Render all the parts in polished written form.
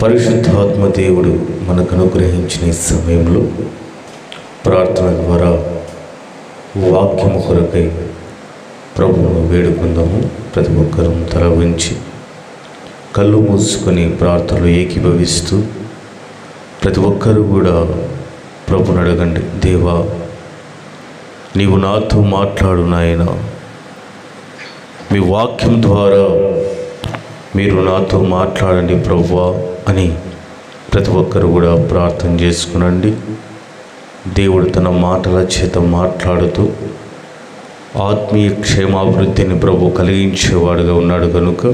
పరిశుద్ధాత్మ దేవుడు మనకు అనుగ్రహించిన ఈ సమయంలో ప్రార్థన ద్వారా వాక్యము కొరకై ప్రభువును వేడుకుందాము. ప్రతి ఒక్కరూ తల వంచి కళ్ళు మూసుకొని ప్రార్థనలు ఏకీభవిస్తూ ప్రతి ఒక్కరూ కూడా ప్రభువును అడగండి. దేవా, నీవు నాతో మాట్లాడు నాయన, మీ వాక్యం ద్వారా మీరు నాతో మాట్లాడండి ప్రభువా అని ప్రతి ఒక్కరు కూడా ప్రార్థన చేసుకునండి. దేవుడు తన మాటల చేత మాట్లాడుతూ ఆత్మీయ క్షేమాభివృద్ధిని ప్రభు కలిగించేవాడుగా ఉన్నాడు కనుక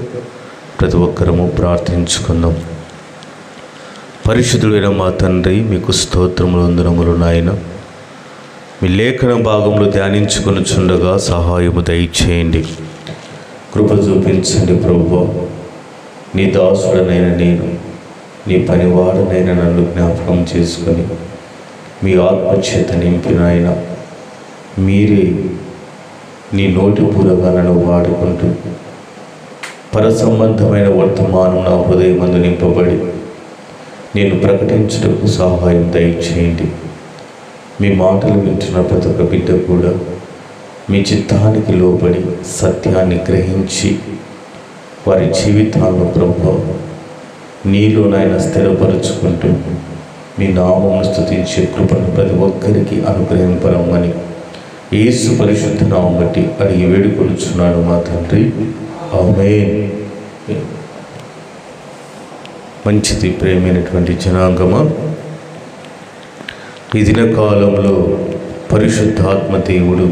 ప్రతి ఒక్కరము ప్రార్థించుకుందాం. పరిశుద్ధుడైన మా తండ్రి, మీకు స్తోత్రములు వందనములు నాయన. మీ లేఖన భాగంలో ధ్యానించుకొనుచుండగా సహాయము దయచేయండి, కృప చూపించండి ప్రభువా. నీ దాసుడనైన నేను, నీ పనివాడనైనా నన్ను జ్ఞాపకం చేసుకొని మీ ఆత్మచేత నింపిన ఆయన మీరే నీ నోటి పూరగా నన్ను వాడుకుంటూ పరసంబంధమైన వర్తమానం నా హృదయమందు నింపబడి నేను ప్రకటించుటకు సహాయం దయచేయండి. మీ మాటలు వింటున్న ప్రతి ఒక్క బిడ్డ కూడా మీ చిత్తానికి లోబడి సత్యాన్ని గ్రహించి వారి జీవితాలను ప్రభువా నీలోనైనా స్థిరపరుచుకుంటూ మీ నామమును స్తుతించే కృపను ప్రతి ఒక్కరికి అనుగ్రహింపరమ్మని యేసు పరిశుద్ధ నామం బట్టి అడిగి వేడుకొనుచున్నాను మా తండ్రి, ఆమేన్. మంచిది ప్రేమైనటువంటి జనాంగమా, ఈ దినకాలంలో పరిశుద్ధాత్మ దేవుడు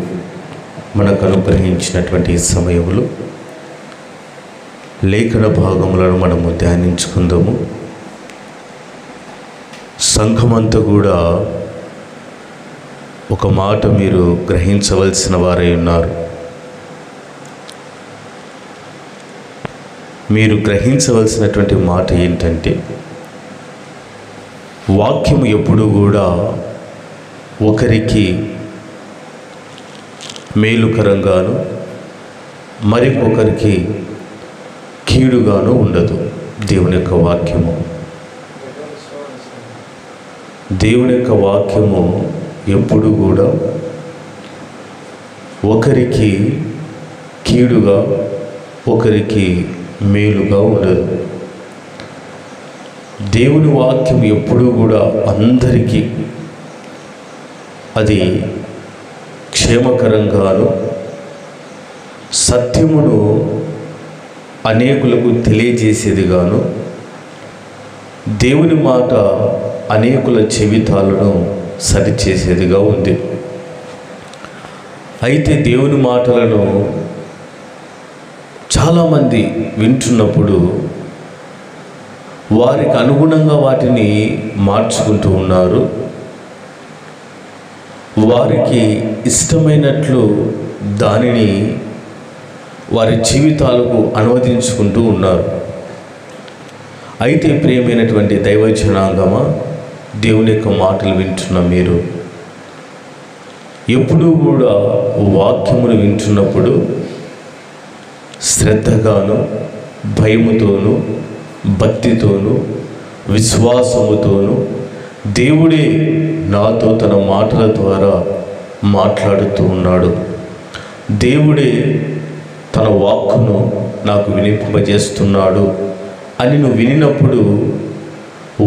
మనకు అనుగ్రహించినటువంటి ఈ సమయంలో లేఖన భాగములను మనము ధ్యానించుకుందాము. సంఘమంతా కూడా ఒక మాట మీరు గ్రహించవలసిన వారై ఉన్నారు. మీరు గ్రహించవలసినటువంటి మాట ఏంటంటే, వాక్యము ఎప్పుడు కూడా ఒకరికి మేలుకరంగాను మరికొకరికి కీడుగాను ఉండదు. దేవుని యొక్క వాక్యము ఎప్పుడు కూడా ఒకరికి కీడుగా ఒకరికి మేలుగా ఉండదు. దేవుని వాక్యం ఎప్పుడు కూడా అందరికీ అది క్షేమకరంగాను సత్యమును అనేకులకు తెలియజేసేదిగాను, దేవుని మాట అనేకుల జీవితాలను సరిచేసేదిగా ఉంది. అయితే దేవుని మాటలను చాలామంది వింటున్నప్పుడు వారికి అనుగుణంగా వాటిని మార్చుకుంటూ ఉన్నారు. వారికి ఇష్టమైనట్లు దానిని వారి జీవితాలకు అనువదించుకుంటూ ఉన్నారు. అయితే ప్రియమైనటువంటి దైవ జనాంగమా, దేవుని యొక్క మాటలు వింటున్న మీరు ఎప్పుడూ కూడా వాక్యమును వింటున్నప్పుడు శ్రద్ధగాను భయముతోనూ భక్తితోనూ విశ్వాసముతోనూ దేవుడే నాతో తన మాటల ద్వారా మాట్లాడుతూ ఉన్నాడు, దేవుడే తన వాక్కును నాకు వినిపింపజేస్తున్నాడు అని నువ్వు వినినప్పుడు,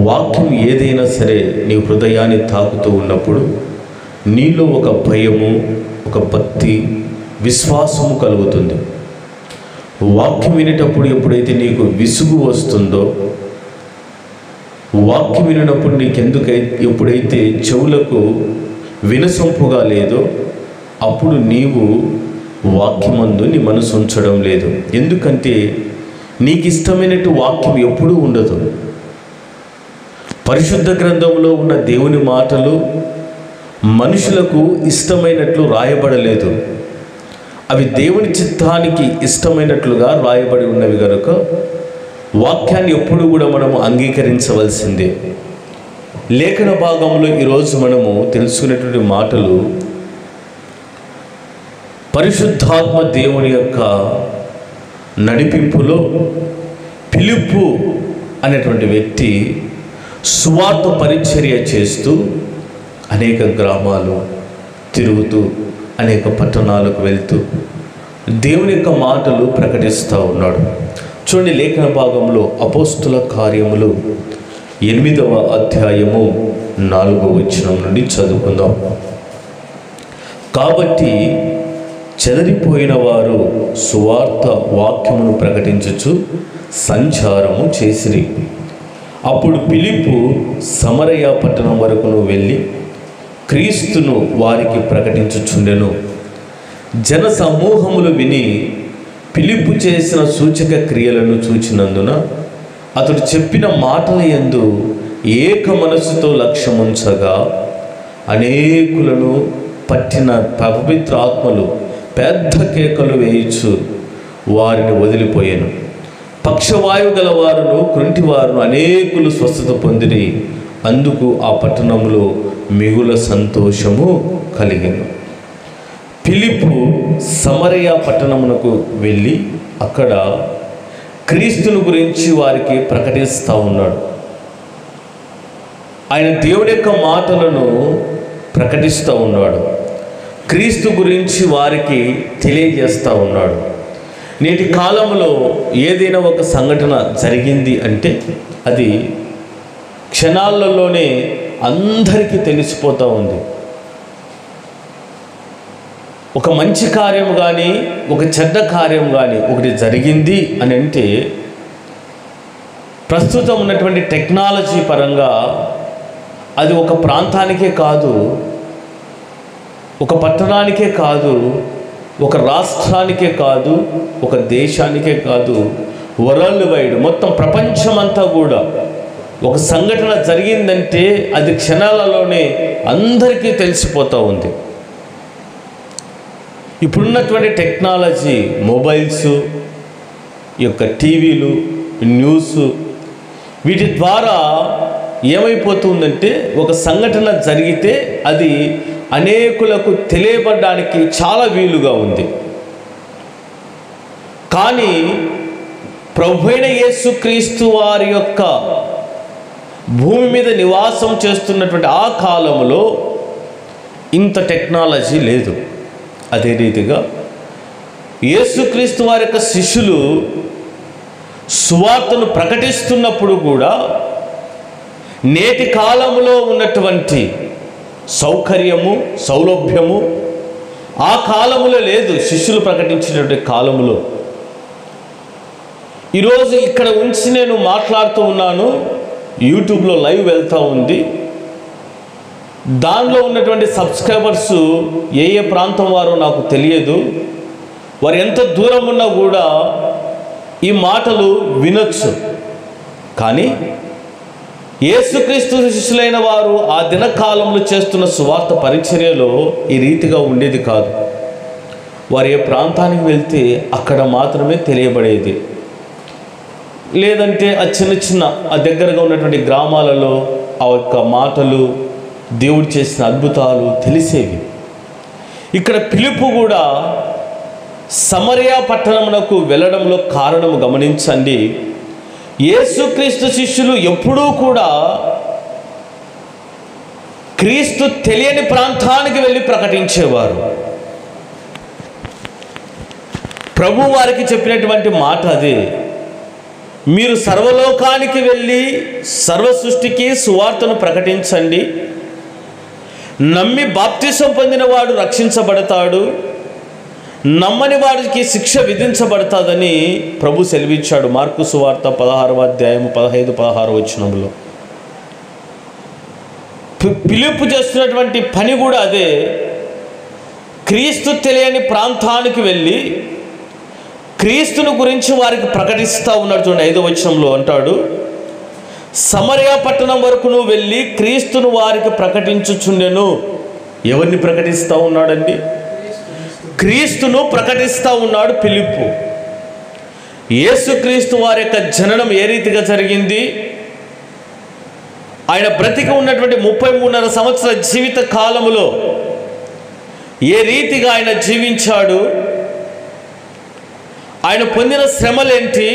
వాక్యం ఏదైనా సరే నీ హృదయాన్ని తాకుతూ ఉన్నప్పుడు నీలో ఒక భయము, ఒక భక్తి, విశ్వాసము కలుగుతుంది. వాక్యం వినేటప్పుడు ఎప్పుడైతే నీకు విసుగు వస్తుందో, వాక్యం వినప్పుడు ఎప్పుడైతే చెవులకు వినసొంపుగా లేదో, అప్పుడు నీవు వాక్యమందు నీ మనసు ఉంచడం లేదు. ఎందుకంటే నీకు ఇష్టమైనట్టు వాక్యం ఎప్పుడూ ఉండదు. పరిశుద్ధ గ్రంథంలో ఉన్న దేవుని మాటలు మనుషులకు ఇష్టమైనట్లు రాయబడలేదు. అవి దేవుని చిత్తానికి ఇష్టమైనట్లుగా రాయబడి ఉన్నవి కనుక వాక్యాన్ని ఎప్పుడు కూడా మనము అంగీకరించవలసిందే. లేఖన భాగంలో ఈరోజు మనము తెలుసుకునేటువంటి మాటలు పరిశుద్ధాత్మ దేవుని యొక్క నడిపింపులో ఫిలిప్పు అనేటువంటి వ్యక్తి సువార్త పరిచర్య చేస్తూ అనేక గ్రామాలు తిరుగుతూ అనేక పట్టణాలకు వెళ్తూ దేవుని యొక్క మాటలు ప్రకటిస్తూ ఉన్నాడు. చూడండి, లేఖన భాగంలో అపోస్తుల కార్యములు 8వ అధ్యాయము 4వ వచనం నుండి చదువుకుందాం. కాబట్టి చెదరిపోయిన వారు సువార్త వాక్యమును ప్రకటించుచు సంచారము చేసిరి. అప్పుడు ఫిలిప్పు సమరయ పట్టణం వరకును వెళ్ళి క్రీస్తును వారికి ప్రకటించుచుండెను. జన సమూహములు విని ఫిలిప్పు చేసిన సూచక క్రియలను చూచినందున అతడు చెప్పిన మాటల యందు ఏక మనసుతో లక్ష్యముంచగా అనేకులను పట్టిన పవిత్ర ఆత్మలు పెద్ద కేకలు వేయించు వారిని వదిలిపోయాను. పక్షవాయువు గల వారును కృంటివారును అనేకులు స్వస్థత పొందిరి. అందుకు ఆ పట్టణంలో మిగుల సంతోషము కలిగెను. ఫిలిప్పు సమరయ పట్టణమునకు వెళ్ళి అక్కడ క్రీస్తుని గురించి వారికి ప్రకటిస్తూ ఉన్నాడు. ఆయన దేవుని యొక్క మాటలను ప్రకటిస్తూ ఉన్నాడు. క్రీస్తు గురించి వారికి తెలియజేస్తూ ఉన్నాడు. నేటి కాలంలో ఏదైనా ఒక సంఘటన జరిగింది అంటే అది క్షణాలలోనే అందరికీ తెలిసిపోతూ ఉంది. ఒక మంచి కార్యం కానీ ఒక చెడ్డ కార్యం కానీ ఒకటి జరిగింది అని అంటే ప్రస్తుతం ఉన్నటువంటి టెక్నాలజీ పరంగా అది ఒక ప్రాంతానికే కాదు, ఒక పట్టణానికే కాదు, ఒక రాష్ట్రానికే కాదు, ఒక దేశానికే కాదు, వరల్డ్ వైడ్ మొత్తం ప్రపంచమంతా కూడా ఒక సంఘటన జరిగిందంటే అది క్షణాలలోనే అందరికీ తెలిసిపోతూ ఉంది. ఇప్పుడున్నటువంటి టెక్నాలజీ, మొబైల్స్, ఈ యొక్క టీవీలు, న్యూస్, వీటి ద్వారా ఏమైపోతుందంటే ఒక సంఘటన జరిగితే అది అనేకులకు తెలియబడడానికి చాలా వీలుగా ఉంది. కానీ ప్రభువైన యేసుక్రీస్తు వారి యొక్క భూమి మీద నివాసం చేస్తున్నటువంటి ఆ కాలంలో ఇంత టెక్నాలజీ లేదు. అదే రీతిగా యేసుక్రీస్తు వారి యొక్క శిష్యులు సువార్తను ప్రకటిస్తున్నప్పుడు కూడా నేటి కాలంలో ఉన్నటువంటి సౌకర్యము, సౌలభ్యము ఆ కాలములో లేదు. శిష్యులు ప్రకటించినటువంటి కాలములో ఈరోజు ఇక్కడ ఉంచి నేను మాట్లాడుతూ ఉన్నాను. యూట్యూబ్లో లైవ్ వెళ్తూ ఉంది. దానిలో ఉన్నటువంటి సబ్స్క్రైబర్స్ ఏ ఏ ప్రాంతం వారో నాకు తెలియదు. వారు ఎంత దూరం ఉన్నా కూడా ఈ మాటలు వినొచ్చు. కానీ యేసుక్రీస్తు శిష్యులైన వారు ఆ దినకాలంలో చేస్తున్న సువార్త పరిచర్యలో ఈ రీతిగా ఉండేది కాదు. వారు ఏ ప్రాంతానికి వెళ్తే అక్కడ మాత్రమే తెలియబడేది. లేదంటే ఆ చిన్న చిన్న ఆ దగ్గరగా ఉన్నటువంటి గ్రామాలలో ఆ యొక్క మాటలు, దేవుడు చేసిన అద్భుతాలు తెలిసేవి. ఇక్కడ ఫిలిప్పు కూడా సమరయ పట్టణమునకు వెళ్ళడంలో కారణము గమనించండి. యేసుక్రీస్తు శిష్యులు ఎప్పుడూ కూడా క్రీస్తు తెలియని ప్రాంతానికి వెళ్ళి ప్రకటించేవారు. ప్రభు వారికి చెప్పినటువంటి మాట అదే, మీరు సర్వలోకానికి వెళ్ళి సర్వ సృష్టికి సువార్తను ప్రకటించండి. నమ్మి బాప్తిసం పొందిన వాడు రక్షించబడతాడు, నమ్మని వాడికి శిక్ష విధించబడతాదని ప్రభు సెలవిచ్చాడు. మార్కు సువార్త 16వ అధ్యాయము 15-16 వచనంలో. ఫిలిప్పు చేస్తున్నటువంటి పని కూడా అదే. క్రీస్తు తెలియని ప్రాంతానికి వెళ్ళి క్రీస్తుని గురించి వారికి ప్రకటిస్తూ ఉన్నాడు. చూడండి 5వ వచనంలో అంటాడు, సమరయ పట్టణం వరకు నువ్వు వెళ్ళి క్రీస్తును వారికి ప్రకటించుచుండెను. ఎవరిని ప్రకటిస్తూ ఉన్నాడండి? క్రీస్తును ప్రకటిస్తూ ఉన్నాడు ఫిలిప్పు. యేసుక్రీస్తు వారి యొక్క జననం ఏ రీతిగా జరిగింది, ఆయన బ్రతికి ఉన్నటువంటి 33.5 సంవత్సరాల జీవిత కాలములో ఏ రీతిగా ఆయన జీవించాడు, ఆయన పొందిన శ్రమలేంటి,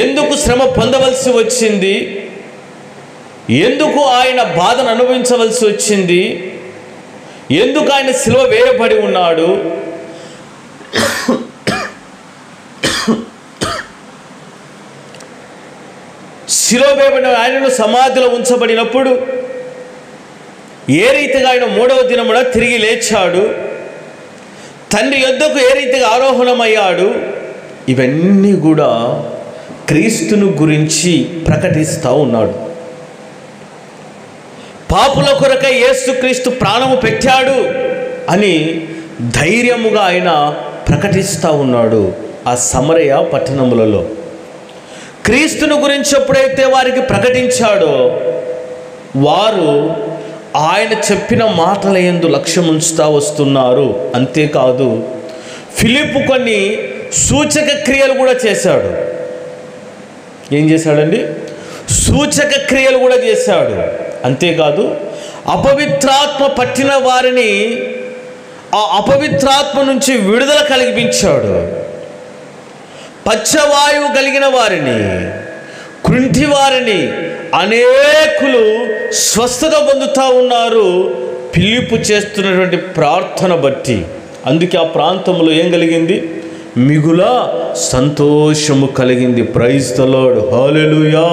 ఎందుకు శ్రమ పొందవలసి వచ్చింది, ఎందుకు ఆయన బాధను అనుభవించవలసి వచ్చింది, ఎందుకు ఆయన సిలువ వేయబడి ఉన్నాడు, సిలువ వేయబడిన ఆయనను సమాధిలో ఉంచబడినప్పుడు ఏ రీతిగా ఆయన 3వ దినమున తిరిగి లేచాడు, తండ్రి యొద్దకు ఏ రీతిగా ఆరోహణమయ్యాడు, ఇవన్నీ కూడా క్రీస్తును గురించి ప్రకటిస్తూ ఉన్నాడు. పాపుల కొరకై యేసుక్రీస్తు ప్రాణము పెట్టాడు అని ధైర్యముగా ఆయన ప్రకటిస్తూ ఉన్నాడు. ఆ సమరయ పట్టణములలో క్రీస్తును గురించి ఎప్పుడైతే వారికి ప్రకటించాడో వారు ఆయన చెప్పిన మాటల యందు లక్ష్యం ఉంచుతూ వస్తున్నారు. అంతేకాదు ఫిలిప్పు కొన్ని సూచక క్రియలు కూడా చేశాడు. ఏం చేశాడండి? సూచక క్రియలు కూడా చేశాడు. అంతేకాదు అపవిత్రాత్మ పట్టిన వారిని ఆ అపవిత్రాత్మ నుంచి విడుదల కలిగించాడు. పచ్చవాయువు కలిగిన వారిని, కృంటి వారిని అనేకులు స్వస్థత పొందుతూ ఉన్నారు ఫిలిప్పు చేస్తున్నటువంటి ప్రార్థన బట్టి. అందుకే ఆ ప్రాంతంలో ఏం కలిగింది? మిగుల సంతోషము కలిగింది. Praise the Lord. Hallelujah,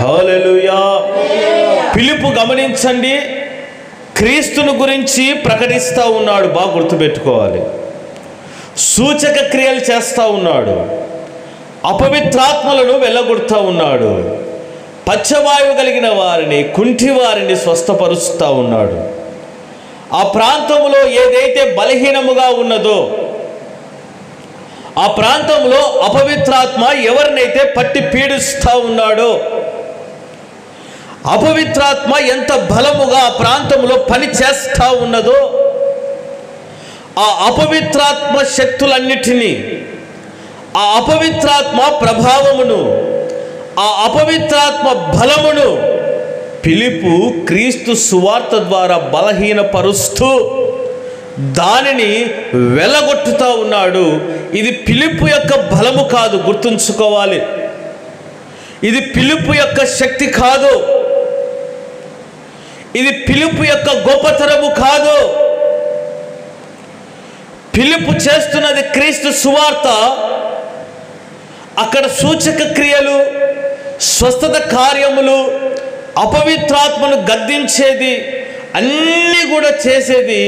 hallelujah. Philip గమనించండి, క్రీస్తును గురించి ప్రకటిస్తూ ఉన్నాడు. బాగా గుర్తుపెట్టుకోవాలి. సూచక క్రియలు చేస్తూ ఉన్నాడు, అపవిత్రాత్మలను వెళ్ళగొడుతూ ఉన్నాడు, పచ్చవాయువు కలిగిన వారిని, కుంటి వారిని స్వస్థపరుస్తూ ఉన్నాడు. ఆ ప్రాంతంలో ఏదైతే బలహీనముగా ఉన్నదో, ఆ ప్రాంతంలో అపవిత్రాత్మ ఎవరినైతే పట్టి పీడిస్తూ ఉన్నాడో, అపవిత్రాత్మ ఎంత బలముగా ఆ ప్రాంతంలో పని చేస్తూ ఉన్నదో, ఆ అపవిత్రాత్మ శక్తులన్నిటినీ, ఆ అపవిత్రాత్మ ప్రభావమును, ఆ అపవిత్రాత్మ బలమును ఫిలిప్పు క్రీస్తు సువార్త ద్వారా బలహీనపరుస్తూ దానిని వెళ్ళగొట్టుతూ ఉన్నాడు. ఇది ఫిలిప్పు యొక్క బలము కాదు, గుర్తుంచుకోవాలి. ఇది ఫిలిప్పు యొక్క శక్తి కాదు, ఇది ఫిలిప్పు యొక్క గొప్పతనము కాదు. ఫిలిప్పు చేస్తున్నది క్రీస్తు సువార్త. అక్కడ సూచక క్రియలు, స్వస్థత కార్యములు, అపవిత్రాత్మను గద్దించేది, అన్నీ కూడా చేసేది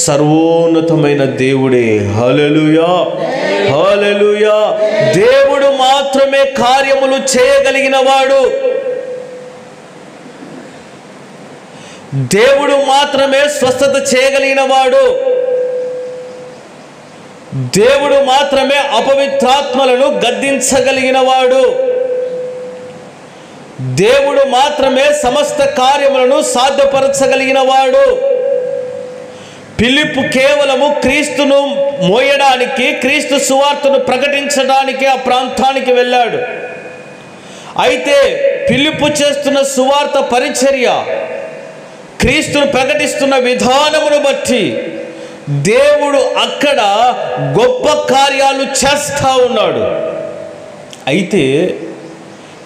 సర్వోన్నతమైన దేవుడే. హల్లెలూయా, హల్లెలూయా. దేవుడు మాత్రమే కార్యములు చేయగలిగిన వాడు. దేవుడు మాత్రమే స్వస్థత చేయగలిగిన వాడు. దేవుడు మాత్రమే అపవిత్రాత్మలను గద్దించగలిగిన వాడు. దేవుడు మాత్రమే సమస్త కార్యములను సాధ్యపరచగలిగిన వాడు. ఫిలిప్పు కేవలము క్రీస్తును మోయడానికి, క్రీస్తు సువార్తను ప్రకటించడానికి ఆ ప్రాంతానికి వెళ్ళాడు. అయితే ఫిలిప్పు చేస్తున్న సువార్త పరిచర్య, క్రీస్తును ప్రకటిస్తున్న విధానమును బట్టి దేవుడు అక్కడ గొప్ప కార్యాలు చేస్తూ ఉన్నాడు. అయితే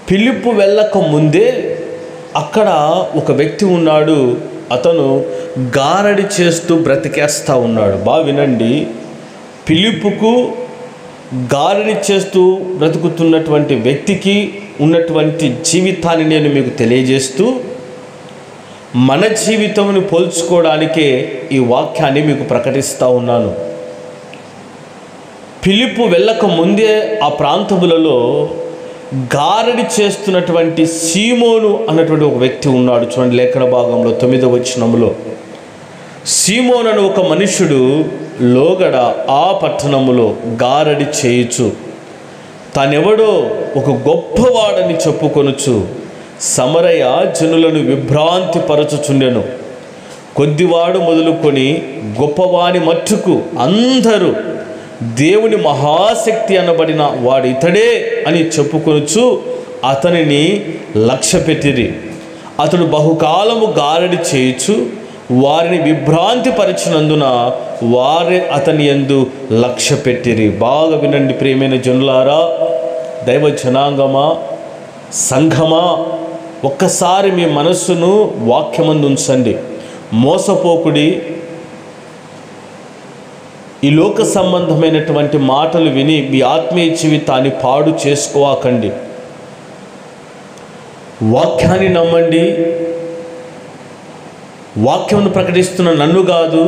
ఫిలిప్పు వెళ్ళక ముందే అక్కడ ఒక వ్యక్తి ఉన్నాడు. అతను గారడి చేస్తూ బ్రతికేస్తూ ఉన్నాడు. బాగా వినండి, ఫిలిప్పుకు గారడి చేస్తూ బ్రతుకుతున్నటువంటి వ్యక్తికి ఉన్నటువంటి జీవితాన్ని నేను మీకు తెలియజేస్తూ మన జీవితమును పోల్చుకోవడానికే ఈ వాక్యాన్ని మీకు ప్రకటిస్తూ ఉన్నాను. ఫిలిప్పు వెళ్ళక ముందే ఆ ప్రాంతములలో గారడి చేస్తున్నటువంటి సీమోను అన్నటువంటి ఒక వ్యక్తి ఉన్నాడు. చూడండి లేఖన భాగంలో 9వ వచనములో, సీమోను అనే ఒక మనుషుడు లోగడ ఆ పట్టణములో గారడి చేయుచు తానెవడో ఒక గొప్పవాడని చెప్పుకొనుచు సమరయ జనులను విభ్రాంతి పరచుచుండెను. కొద్దివాడు మొదలుకొని గొప్పవాని మట్టుకు అందరూ దేవుని మహాశక్తి అనబడిన వాడు ఇతడే అని చెప్పుకొనుచు అతనిని లక్ష్యపెట్టిరి. అతడు బహుకాలము గారడి చేయుచు వారిని విభ్రాంతి పరిచినందున వారే అతని యందు లక్ష్యపెట్టిరి. బాగా వినండి ప్రియమైన జనులారా, దైవ జనాంగమా, సంఘమా, ఒక్కసారి మీ మనస్సును వాక్యమందు ఉంచండి. మోసపోకుడి. ఈ లోక సంబంధమైనటువంటి మాటలు విని మీ ఆత్మీయ జీవితాన్ని పాడు చేసుకోవాకండి. వాక్యాన్ని నమ్మండి. వాక్యమును ప్రకటిస్తున్న నన్ను కాదు,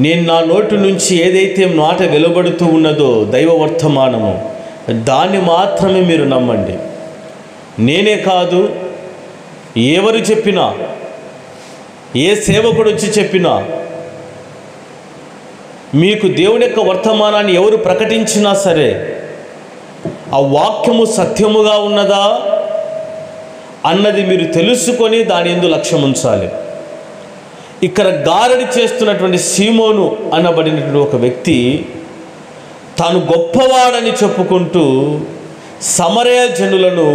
నేను నా నోటి నుంచి ఏదైతే మాట వెలువడుతూ ఉన్నదో దైవ వర్తమానము, దాన్ని మాత్రమే మీరు నమ్మండి. నేనే కాదు, ఎవరు చెప్పినా, ఏ సేవకుడు వచ్చి చెప్పినా, మీకు దేవుని యొక్క వర్తమానాన్ని ఎవరు ప్రకటించినా సరే ఆ వాక్యము సత్యముగా ఉన్నదా అన్నది మీరు తెలుసుకొని దాని యందు లక్ష్యం ఉంచాలి. ఇక్కడ గారడి చేస్తున్నటువంటి సీమోను అనబడినటువంటి ఒక వ్యక్తి తాను గొప్పవాడని చెప్పుకుంటూ సమరయ జనులను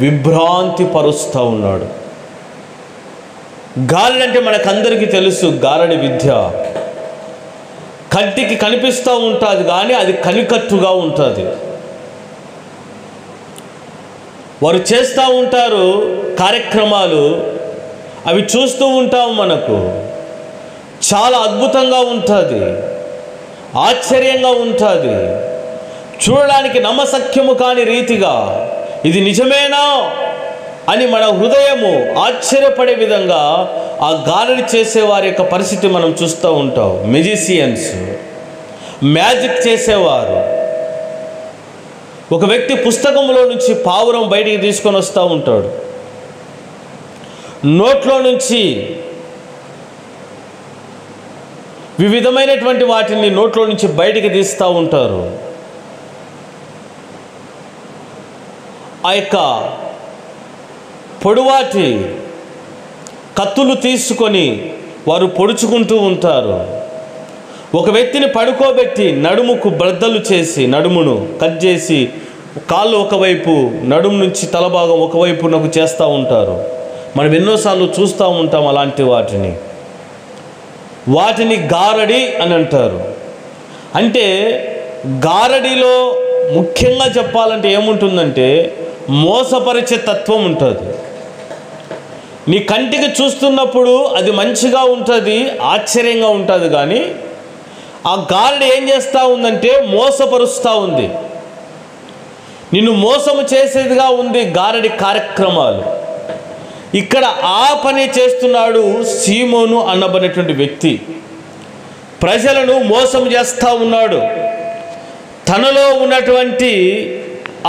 విభ్రాంతి పరుస్తూ ఉన్నాడు. గారడి అంటే మనకందరికీ తెలుసు, గారడి విద్య కంటికి కనిపిస్తూ ఉంటుంది కానీ అది కనికట్టుగా ఉంటుంది. వారు చేస్తూ ఉంటారు కార్యక్రమాలు, అవి చూస్తూ ఉంటాం, మనకు చాలా అద్భుతంగా ఉంటుంది, ఆశ్చర్యంగా ఉంటుంది, చూడడానికి నమ్మశక్యము కాని రీతిగా ఇది నిజమేనా అని మన హృదయము ఆశ్చర్యపడే విధంగా ఆ గారడి చేసేవారి యొక్క పరిస్థితి మనం చూస్తూ ఉంటాం. మెజిషియన్స్, మ్యాజిక్ చేసేవారు. ఒక వ్యక్తి పుస్తకంలో నుంచి పావురం బయటికి తీసుకొని వస్తూ ఉంటాడు, నోట్లో నుంచి వివిధమైనటువంటి వాటిని నోట్లో నుంచి బయటికి తీస్తూ ఉంటారు. ఆ యొక్క పొడువాటి కత్తులు తీసుకొని వారు పొడుచుకుంటూ ఉంటారు. ఒక వ్యక్తిని పడుకోబెట్టి నడుముకు బ్రద్దలు చేసి నడుమును కట్ చేసి కాళ్ళు ఒకవైపు, నడుము నుంచి తలభాగం ఒకవైపునకు చేస్తూ ఉంటారు. మనం ఎన్నోసార్లు చూస్తూ ఉంటాం అలాంటి వాటిని గారడి అని అంటారు. అంటే గారడిలో ముఖ్యంగా చెప్పాలంటే ఏముంటుందంటే మోసపరిచే తత్వం ఉంటుంది. నీ కంటికి చూస్తున్నప్పుడు అది మంచిగా ఉంటుంది, ఆశ్చర్యంగా ఉంటుంది, కానీ ఆ గారడి ఏం చేస్తూ ఉందంటే మోసపరుస్తూ ఉంది, నిన్ను మోసము చేసేదిగా ఉంది గారడి కార్యక్రమాలు. ఇక్కడ ఆ పని చేస్తున్నాడు సీమోను అన్నబడినటువంటి వ్యక్తి. ప్రజలను మోసం చేస్తూ ఉన్నాడు. తనలో ఉన్నటువంటి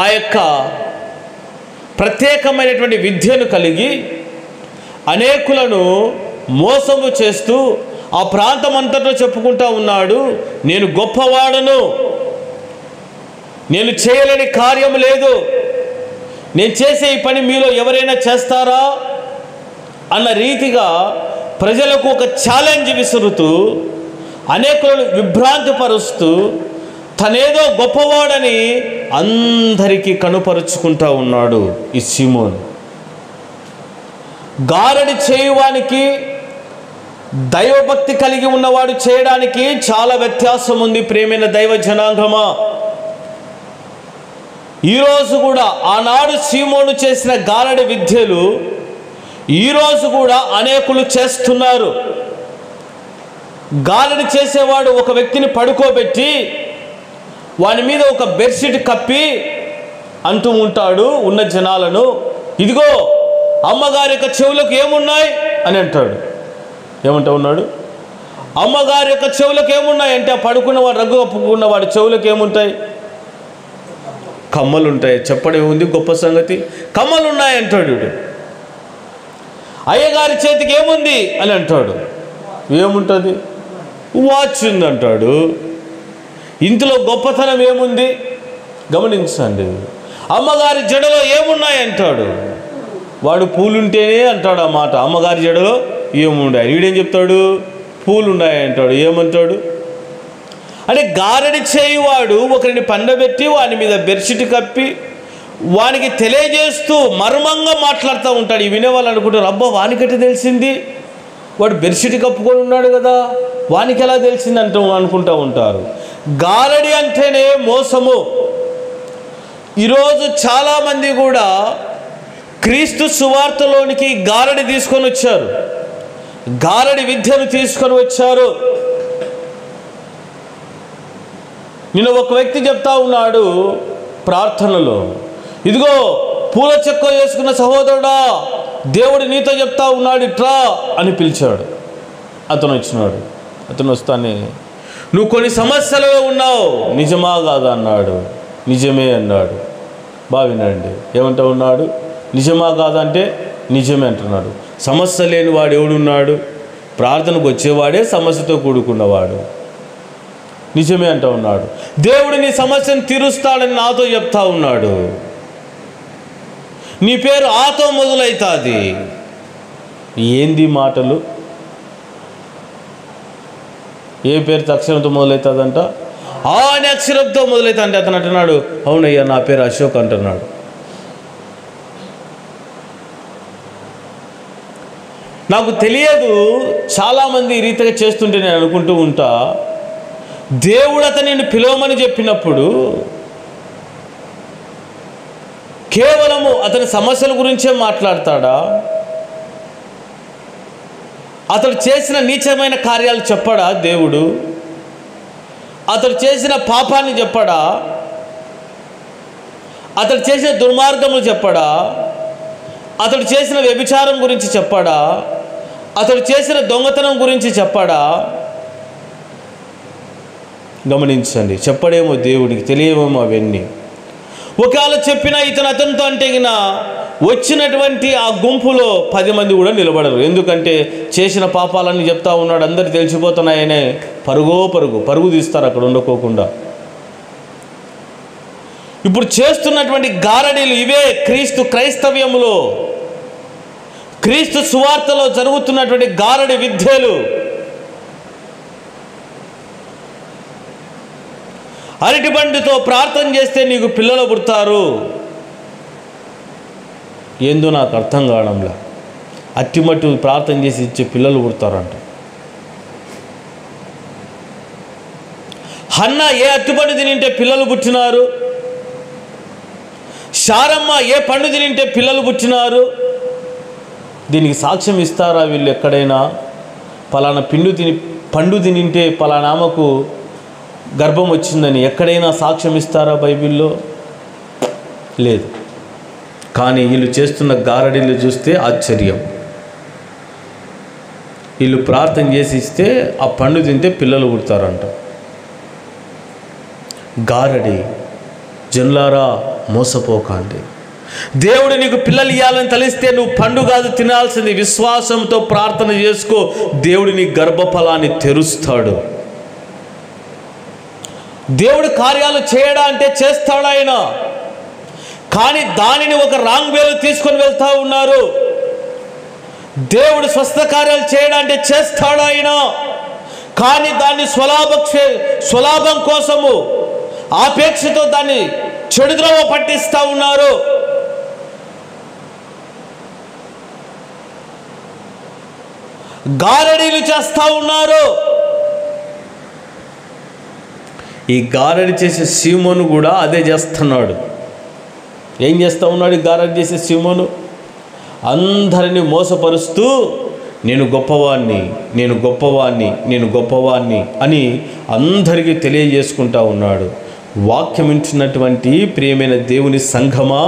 ఆ యొక్క ప్రత్యేకమైనటువంటి విద్యను కలిగి అనేకులను మోసము చేస్తూ ఆ ప్రాంతం అంతటా చెప్పుకుంటూ ఉన్నాడు, నేను గొప్పవాడను, నేను చేయలేని కార్యం లేదు, నేను చేసే ఈ పని మీలో ఎవరైనా చేస్తారా అన్న రీతిగా ప్రజలకు ఒక ఛాలెంజ్ విసురుతూ అనేకులను విభ్రాంతిపరుస్తూ తనేదో గొప్పవాడని అందరికీ కనుపరుచుకుంటూ ఉన్నాడు ఈ సీమోను. గారడి చేయువానికి దైవభక్తి కలిగి ఉన్నవాడు చేయడానికి చాలా వ్యత్యాసం ఉంది. ప్రేమైన దైవ జనాంగమా, ఈరోజు కూడా ఆనాడు సీమోను చేసిన గారడి విద్యలు ఈరోజు కూడా అనేకులు చేస్తున్నారు. గారడి చేసేవాడు ఒక వ్యక్తిని పడుకోబెట్టి వాని మీద ఒక బెడ్షీట్ కప్పి అంటూ ఉంటాడు ఉన్న జనాలను, ఇదిగో అమ్మగారి యొక్క చెవులకు ఏమున్నాయి అని అంటాడు. ఏమంటా ఉన్నాడు? అమ్మగారి యొక్క చెవులకు ఏమున్నాయి అంటే ఆ పడుకున్నవాడు, రగ్గు కప్పుకున్నవాడు చెవులకు ఏముంటాయి? కమ్మలు ఉంటాయి. చెప్పడం ఏముంది గొప్ప సంగతి, కమ్మలు ఉన్నాయి అంటాడు. అయ్యగారి చేతికి ఏముంది అని అంటాడు, ఏముంటుంది? వాచ్ ఉంది అంటాడు. ఇందులో గొప్పతనం ఏముంది గమనించండి. అమ్మగారి జడలో ఏమున్నాయి అంటాడు. వాడు పూలుంటేనే అంటాడు ఆ మాట, అమ్మగారి జడలో ఏమున్నాయి. వీడేం చెప్తాడు? పూలు ఉన్నాయి అంటాడు. ఏమంటాడు అంటే గారడి చేయువాడు ఒకరిని పండబెట్టి వాని మీద బెడ్షీట్ కప్పి వానికి తెలియజేస్తూ మర్మంగా మాట్లాడుతూ ఉంటాడు. ఈ వినేవాళ్ళు అనుకుంటారు, అబ్బా వానికైతే తెలిసింది, వాడు బెడ్షీట్ కప్పుకొని ఉన్నాడు కదా, వానికి ఎలా తెలిసింది అంటూ అనుకుంటూ ఉంటారు. గారడి అంటేనే మోసము. ఈరోజు చాలామంది కూడా క్రీస్తు సువార్తలోనికి గారడి తీసుకొని వచ్చారు, గారడి విద్యను తీసుకొని వచ్చారు. నిన్న ఒక వ్యక్తి చెప్తా ఉన్నాడు ప్రార్థనలో, ఇదిగో పూల చెక్క వేసుకున్న సహోదరుడా, దేవుడు నీతో చెప్తా ఉన్నాడు ఇట్రా అని పిలిచాడు. అతను వచ్చినాడు. అతను వస్తానే, నువ్వు కొన్ని సమస్యలలో ఉన్నావు, నిజమా కాదా అన్నాడు. నిజమే అన్నాడు. బాగా వినండి, ఏమంటా ఉన్నాడు? నిజమా కాదంటే నిజమే అంటున్నాడు. సమస్య లేని వాడు ఎవడున్నాడు? ప్రార్థనకు వచ్చేవాడే సమస్యతో కూడుకున్నవాడు. నిజమే అంటూ ఉన్నాడు. దేవుడు నీ సమస్యను తీరుస్తాడని నాతో చెప్తా ఉన్నాడు. నీ పేరు ఆతో మొదలవుతుంది. ఏంది మాటలు? ఏ పేరు అక్షరంతో మొదలవుతుందంట? ఆ అనే అక్షరంతో మొదలవుతా అంటే అతను అంటున్నాడు, అవునయ్యా నా పేరు అశోక్ అంటున్నాడు. నాకు తెలియదు, చాలామంది ఈ రీతిగా చేస్తుంటే నేను అనుకుంటూ ఉంటా, దేవుడు అతనిని పిలవమని చెప్పినప్పుడు కేవలము అతని సమస్యల గురించే మాట్లాడతాడా? అతడు చేసిన నీచమైన కార్యాలు చెప్పడా దేవుడు? అతడు చేసిన పాపాన్ని చెప్పడా? అతడు చేసిన దుర్మార్గములు చెప్పడా? అతడు చేసిన వ్యభిచారం గురించి చెప్పడా? అతడు చేసిన దొంగతనం గురించి చెప్పడా? గమనించండి, చెప్పడేమో దేవుడికి, తెలియవేమో అవన్నీ. ఒకవేళ చెప్పినా ఇతను అతనితో అంటే వచ్చినటువంటి ఆ గుంపులో 10 మంది కూడా నిలబడరు. ఎందుకంటే చేసిన పాపాలన్నీ చెప్తా ఉన్నాడు, అందరు తెలిసిపోతున్నాయనే పరుగు తీస్తారు అక్కడ ఉండకోకుండా. ఇప్పుడు చేస్తున్నటువంటి గారడీలు ఇవే క్రైస్తవ్యములో, క్రీస్తు సువార్తలో జరుగుతున్నటువంటి గారడి విద్యలు. అరటి బండితో ప్రార్థన చేస్తే నీకు పిల్లలు పుడతారు. ఏందో నాకు అర్థం కావడంలా. అట్టిమట్టు ప్రార్థన చేసి ఇచ్చే పిల్లలు పుడతారంట. హన్న ఏ అట్టిపండు తినింటే పిల్లలు పుట్టినారు? శారమ్మ ఏ పండు తినింటే పిల్లలు పుట్టినారు? దీనికి సాక్ష్యం ఇస్తారా వీళ్ళు ఎక్కడైనా? పలానా పండు తినింటే పలానా ఆమెకు గర్భం వచ్చిందని ఎక్కడైనా సాక్ష్యం ఇస్తారా బైబిల్లో? లేదు. కానీ వీళ్ళు చేస్తున్న గారడీలు చూస్తే ఆశ్చర్యం. వీళ్ళు ప్రార్థన చేసి ఇస్తే ఆ పండు తింటే పిల్లలు పుడతారంట. గారడి. జనులారా మోసపోకండి. దేవుడు నీకు పిల్లలు ఇవ్వాలని తలిస్తే నువ్వు పండు కాదు తినాల్సింది. విశ్వాసంతో ప్రార్థన చేసుకో, దేవుడు నీ గర్భఫలాన్ని తెరుస్తాడు. దేవుడు కార్యాలు చేయడా అంటే చేస్తాడు ఆయన. కానీ దానిని ఒక రాంగ్ వేలో తీసుకొని వెళ్తా ఉన్నారు. దేవుడు స్వస్థ కార్యాలు చేయడా అంటే చేస్తాడు ఆయన. కానీ దాన్ని స్వలాభం కోసము ఆపేక్షతో దాన్ని చెడుద్రోవ పట్టిస్తూ ఉన్నారు. గారడీలు చేస్తూ ఉన్నారు. ఈ గారడి చేసే సీమోను కూడా అదే చేస్తున్నాడు. ఏం చేస్తూ ఉన్నాడు ఈ గారడి చేసే సీమోను? అందరినీ మోసపరుస్తూ నేను గొప్పవాణ్ణి అని అందరికీ తెలియజేసుకుంటా ఉన్నాడు. వాక్యం వింటున్నటువంటి ప్రియమైన దేవుని సంఘమా,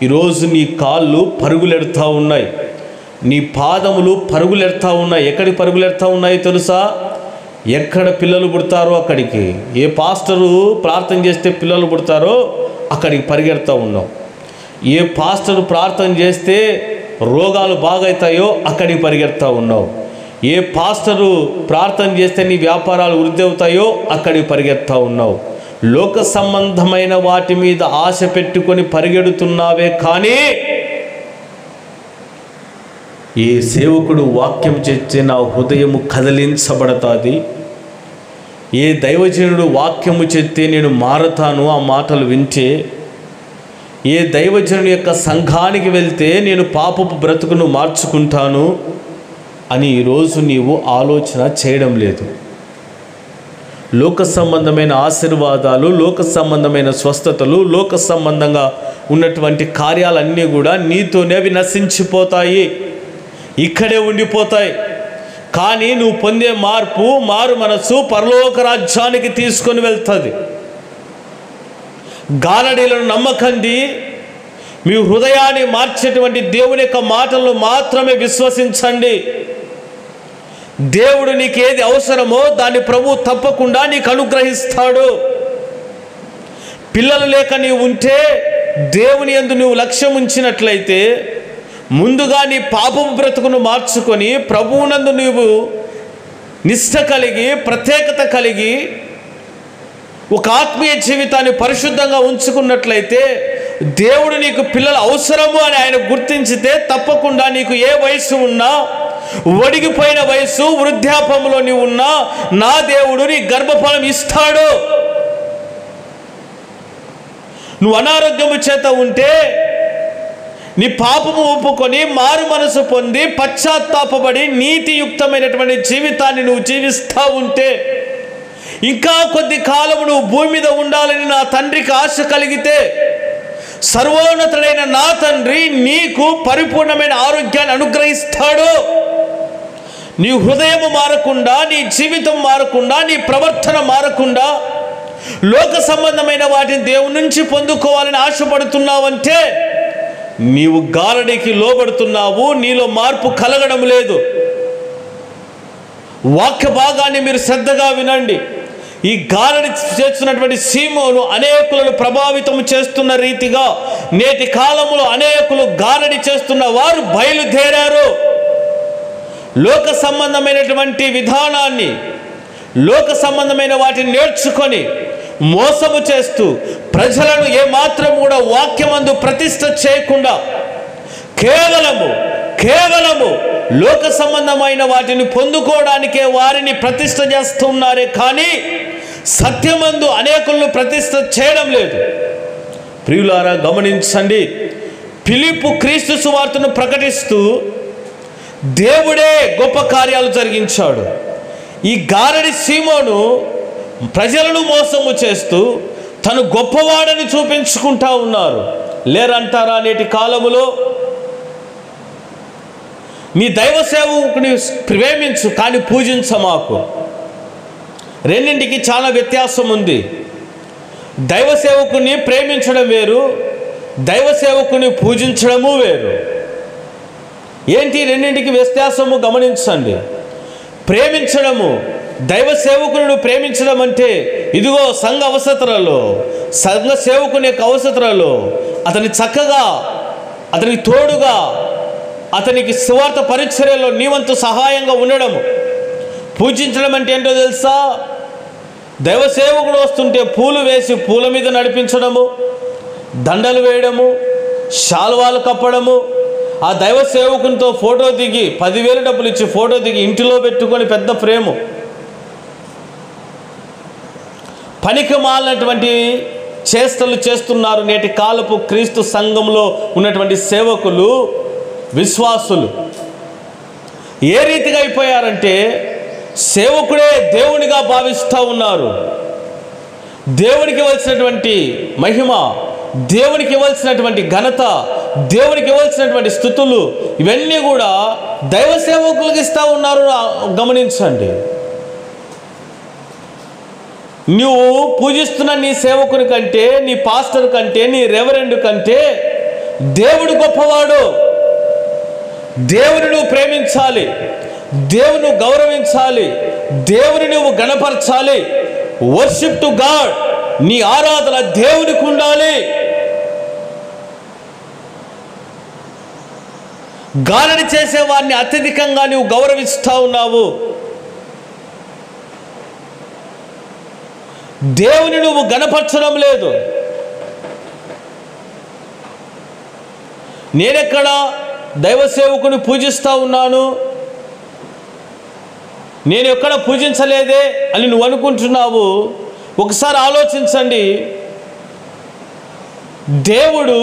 ఈరోజు నీ కాళ్ళు పరుగులెడతా ఉన్నాయి, నీ పాదములు పరుగులెడతా ఉన్నాయి. ఎక్కడికి పరుగులెడతా ఉన్నాయో తెలుసా? ఎక్కడ పిల్లలు పుడతారో అక్కడికి. ఏ పాస్టరు ప్రార్థన చేస్తే పిల్లలు పుడతారో అక్కడికి పరిగెడతా ఉన్నావు. ఏ పాస్టరు ప్రార్థన చేస్తే రోగాలు బాగవుతాయో అక్కడికి పరిగెడతా ఉన్నావు. ఏ పాస్టరు ప్రార్థన చేస్తే నీ వ్యాపారాలు వృద్ధి అవుతాయో అక్కడికి పరిగెడతా ఉన్నావు. లోక సంబంధమైన వాటి మీద ఆశ పెట్టుకొని పరిగెడుతున్నావే. కానీ ఏ సేవకుడు వాక్యం చేస్తే నా హృదయము కదిలించబడతాది, ఏ దైవజనుడు వాక్యము చేస్తే నేను మారతాను ఆ మాటలు వింటే, ఏ దైవజనుడి యొక్క సంఘానికి వెళ్తే నేను పాపపు బ్రతుకును మార్చుకుంటాను అని ఈరోజు నీవు ఆలోచన చేయడం లేదు. లోక సంబంధమైన ఆశీర్వాదాలు, లోక సంబంధమైన స్వస్థతలు, లోక సంబంధంగా ఉన్నటువంటి కార్యాలన్నీ కూడా నీతోనే అవి నశించిపోతాయి, ఇక్కడే ఉండిపోతాయి. కానీ నువ్వు పొందే మార్పు, మారు మనసు పరలోక రాజ్యానికి తీసుకొని వెళ్తుంది. గారడీలను నమ్మకండి, మీ హృదయాన్ని మార్చేటువంటి దేవుని యొక్క మాటలను మాత్రమే విశ్వసించండి. దేవుడు నీకు ఏది అవసరమో దాన్ని ప్రభువు తప్పకుండా నీకు అనుగ్రహిస్తాడు. పిల్లలు లేక నీవు ఉంటే దేవుని యందు నువ్వు లక్ష్యం ఉంచినట్లయితే ముందుగా నీ పాపపు బ్రతుకును మార్చుకొని ప్రభువునందు నీవు నిష్ఠ కలిగి, ప్రత్యేకత కలిగి, ఒక ఆత్మీయ జీవితాన్ని పరిశుద్ధంగా ఉంచుకున్నట్లయితే దేవుడు నీకు పిల్లలు అవసరము అని ఆయన గుర్తించితే తప్పకుండా నీకు ఏ వయసు ఉన్నా, ఒడిగిపోయిన వయసు, వృద్ధాపంలో నీవు ఉన్నా నా దేవుడు నీ గర్భఫలం ఇస్తాడు. నువ్వు అనారోగ్యము చేత ఉంటే నీ పాపము ఒప్పుకొని మారు మనసు పొంది పశ్చాత్తాపడి నీతియుక్తమైనటువంటి జీవితాన్ని నువ్వు జీవిస్తూ ఉంటే, ఇంకా కొద్ది కాలము నువ్వు భూమి మీద ఉండాలని నా తండ్రికి ఆశ కలిగితే సర్వోన్నతుడైన నా తండ్రి నీకు పరిపూర్ణమైన ఆరోగ్యాన్ని అనుగ్రహిస్తాడు. నీ హృదయం మారకుండా, నీ జీవితం మారకుండా, నీ ప్రవర్తన మారకుండా లోక సంబంధమైన వాటిని దేవుని నుంచి పొందుకోవాలని ఆశపడుతున్నావంటే నీవు గారడికి లోబడుతున్నావు, నీలో మార్పు కలగడం లేదు. వాక్య భాగాన్ని మీరు శ్రద్ధగా వినండి. ఈ గారడి చేస్తున్నటువంటి సీమోను అనేకులను ప్రభావితం చేస్తున్న రీతిగా నేటి కాలంలో అనేకులు గారడి చేస్తున్న వారు బయలుదేరారు. లోక సంబంధమైనటువంటి విధానాన్ని, లోక సంబంధమైన వాటిని నేర్చుకొని మోసము చేస్తూ ప్రజలను ఏమాత్రం కూడా వాక్యమందు ప్రతిష్ఠ చేయకుండా కేవలము లోక సంబంధమైన వాటిని పొందుకోవడానికే వారిని ప్రతిష్ఠ చేస్తున్నారే కానీ సత్యమందు అనేకులను ప్రతిష్ఠ చేయడం లేదు. ప్రియులారా గమనించండి, ఫిలిప్పు క్రీస్తు సువార్తను ప్రకటిస్తూ దేవుడే గొప్ప కార్యాలు జరిగించాడు. ఈ గారడి సీమోను ప్రజలను మోసము చేస్తూ తను గొప్పవాడని చూపించుకుంటా ఉన్నారు. లేరంటారా? నేటి కాలములో నీ దైవ సేవకుని ప్రేమించు కానీ పూజించమాకు. రెండింటికి చాలా వ్యత్యాసం ఉంది. దైవ సేవకుని ప్రేమించడం వేరు, దైవ సేవకుని పూజించడము వేరు. ఏంటి రెండింటికి వ్యత్యాసము గమనించండి. ప్రేమించడము, దైవ సేవకులను ప్రేమించడం అంటే ఇదిగో సంఘ అవసరతలలో, సంఘ సేవకుని యొక్క అవసరతలలో అతని చక్కగా, అతనికి తోడుగా, అతనికి సువార్త పరిచర్యలో నీవంతు సహాయంగా ఉండడము. పూజించడం అంటే ఏంటో తెలుసా? దైవ సేవకుడు వస్తుంటే పూలు వేసి పూల మీద నడిపించడము, దండలు వేయడము, శాల్వాలు కప్పడము, ఆ దైవ సేవకునితో ఫోటో దిగి 10,000 డబ్బులు ఇచ్చి ఫోటో దిగి ఇంటిలో పెట్టుకొని పెద్ద ఫ్రేము. పనికి మాలినటువంటి చేష్టలు చేస్తున్నారు నేటి కాలపు క్రీస్తు సంఘంలో ఉన్నటువంటి సేవకులు, విశ్వాసులు. ఏ రీతిగా అయిపోయారంటే సేవకుడే దేవునిగా భావిస్తూ ఉన్నారు. దేవునికి ఇవ్వాల్సినటువంటి మహిమ, దేవునికి ఇవ్వాల్సినటువంటి ఘనత, దేవునికి ఇవ్వాల్సినటువంటి స్థుతులు ఇవన్నీ కూడా దైవ సేవకులకు ఇస్తూ ఉన్నారు. గమనించండి. నువ్వు పూజిస్తున్న నీ సేవకుని కంటే, నీ పాస్టర్ కంటే, నీ రెవరెండ్ కంటే దేవుడు గొప్పవాడు. దేవుని నువ్వు ప్రేమించాలి, దేవుని గౌరవించాలి, దేవుని నువ్వు గణపరచాలి. Worship to God. నీ ఆరాధన దేవునికి ఉండాలి. గారడి చేసేవారిని అత్యధికంగా నువ్వు గౌరవిస్తూ ఉన్నావు. దేవుని నువ్వు గణపరచడం లేదు. నేనెక్కడ దైవ సేవకుని పూజిస్తూ ఉన్నాను, నేను ఎక్కడ పూజించలేదే అని నువ్వు అనుకుంటున్నావు. ఒకసారి ఆలోచించండి. దేవుడు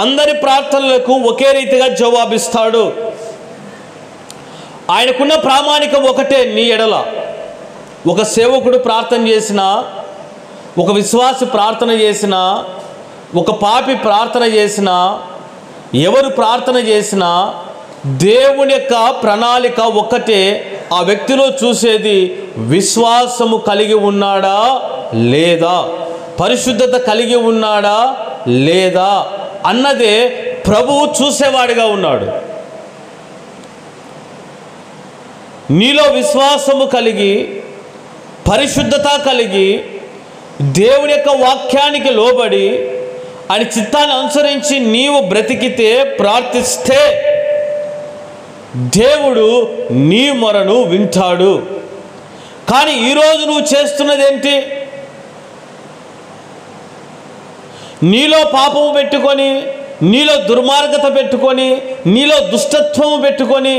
అందరి ప్రార్థనలకు ఒకే రీతిగా జవాబిస్తాడు. ఆయనకున్న ప్రామాణికం ఒకటే నీ ఎడల. ఒక సేవకుడు ప్రార్థన చేసినా, ఒక విశ్వాసి ప్రార్థన చేసినా, ఒక పాపి ప్రార్థన చేసినా, ఎవరు ప్రార్థన చేసినా దేవుని యొక్క ప్రణాళిక ఒక్కటే. ఆ వ్యక్తిలో చూసేది విశ్వాసము కలిగి ఉన్నాడా లేదా, పరిశుద్ధత కలిగి ఉన్నాడా లేదా అన్నదే ప్రభువు చూసేవాడిగా ఉన్నాడు. నీలో విశ్వాసము కలిగి, పరిశుద్ధత కలిగి, దేవుని యొక్క వాక్యానికి లోబడి ఆయన చిత్తాన్ని అనుసరించి నీవు బ్రతికితే, ప్రార్థిస్తే దేవుడు నీ మొరను వింటాడు. కానీ ఈరోజు నువ్వు చేస్తున్నది ఏంటి? నీలో పాపము పెట్టుకొని, నీలో దుర్మార్గత పెట్టుకొని, నీలో దుష్టత్వము పెట్టుకొని,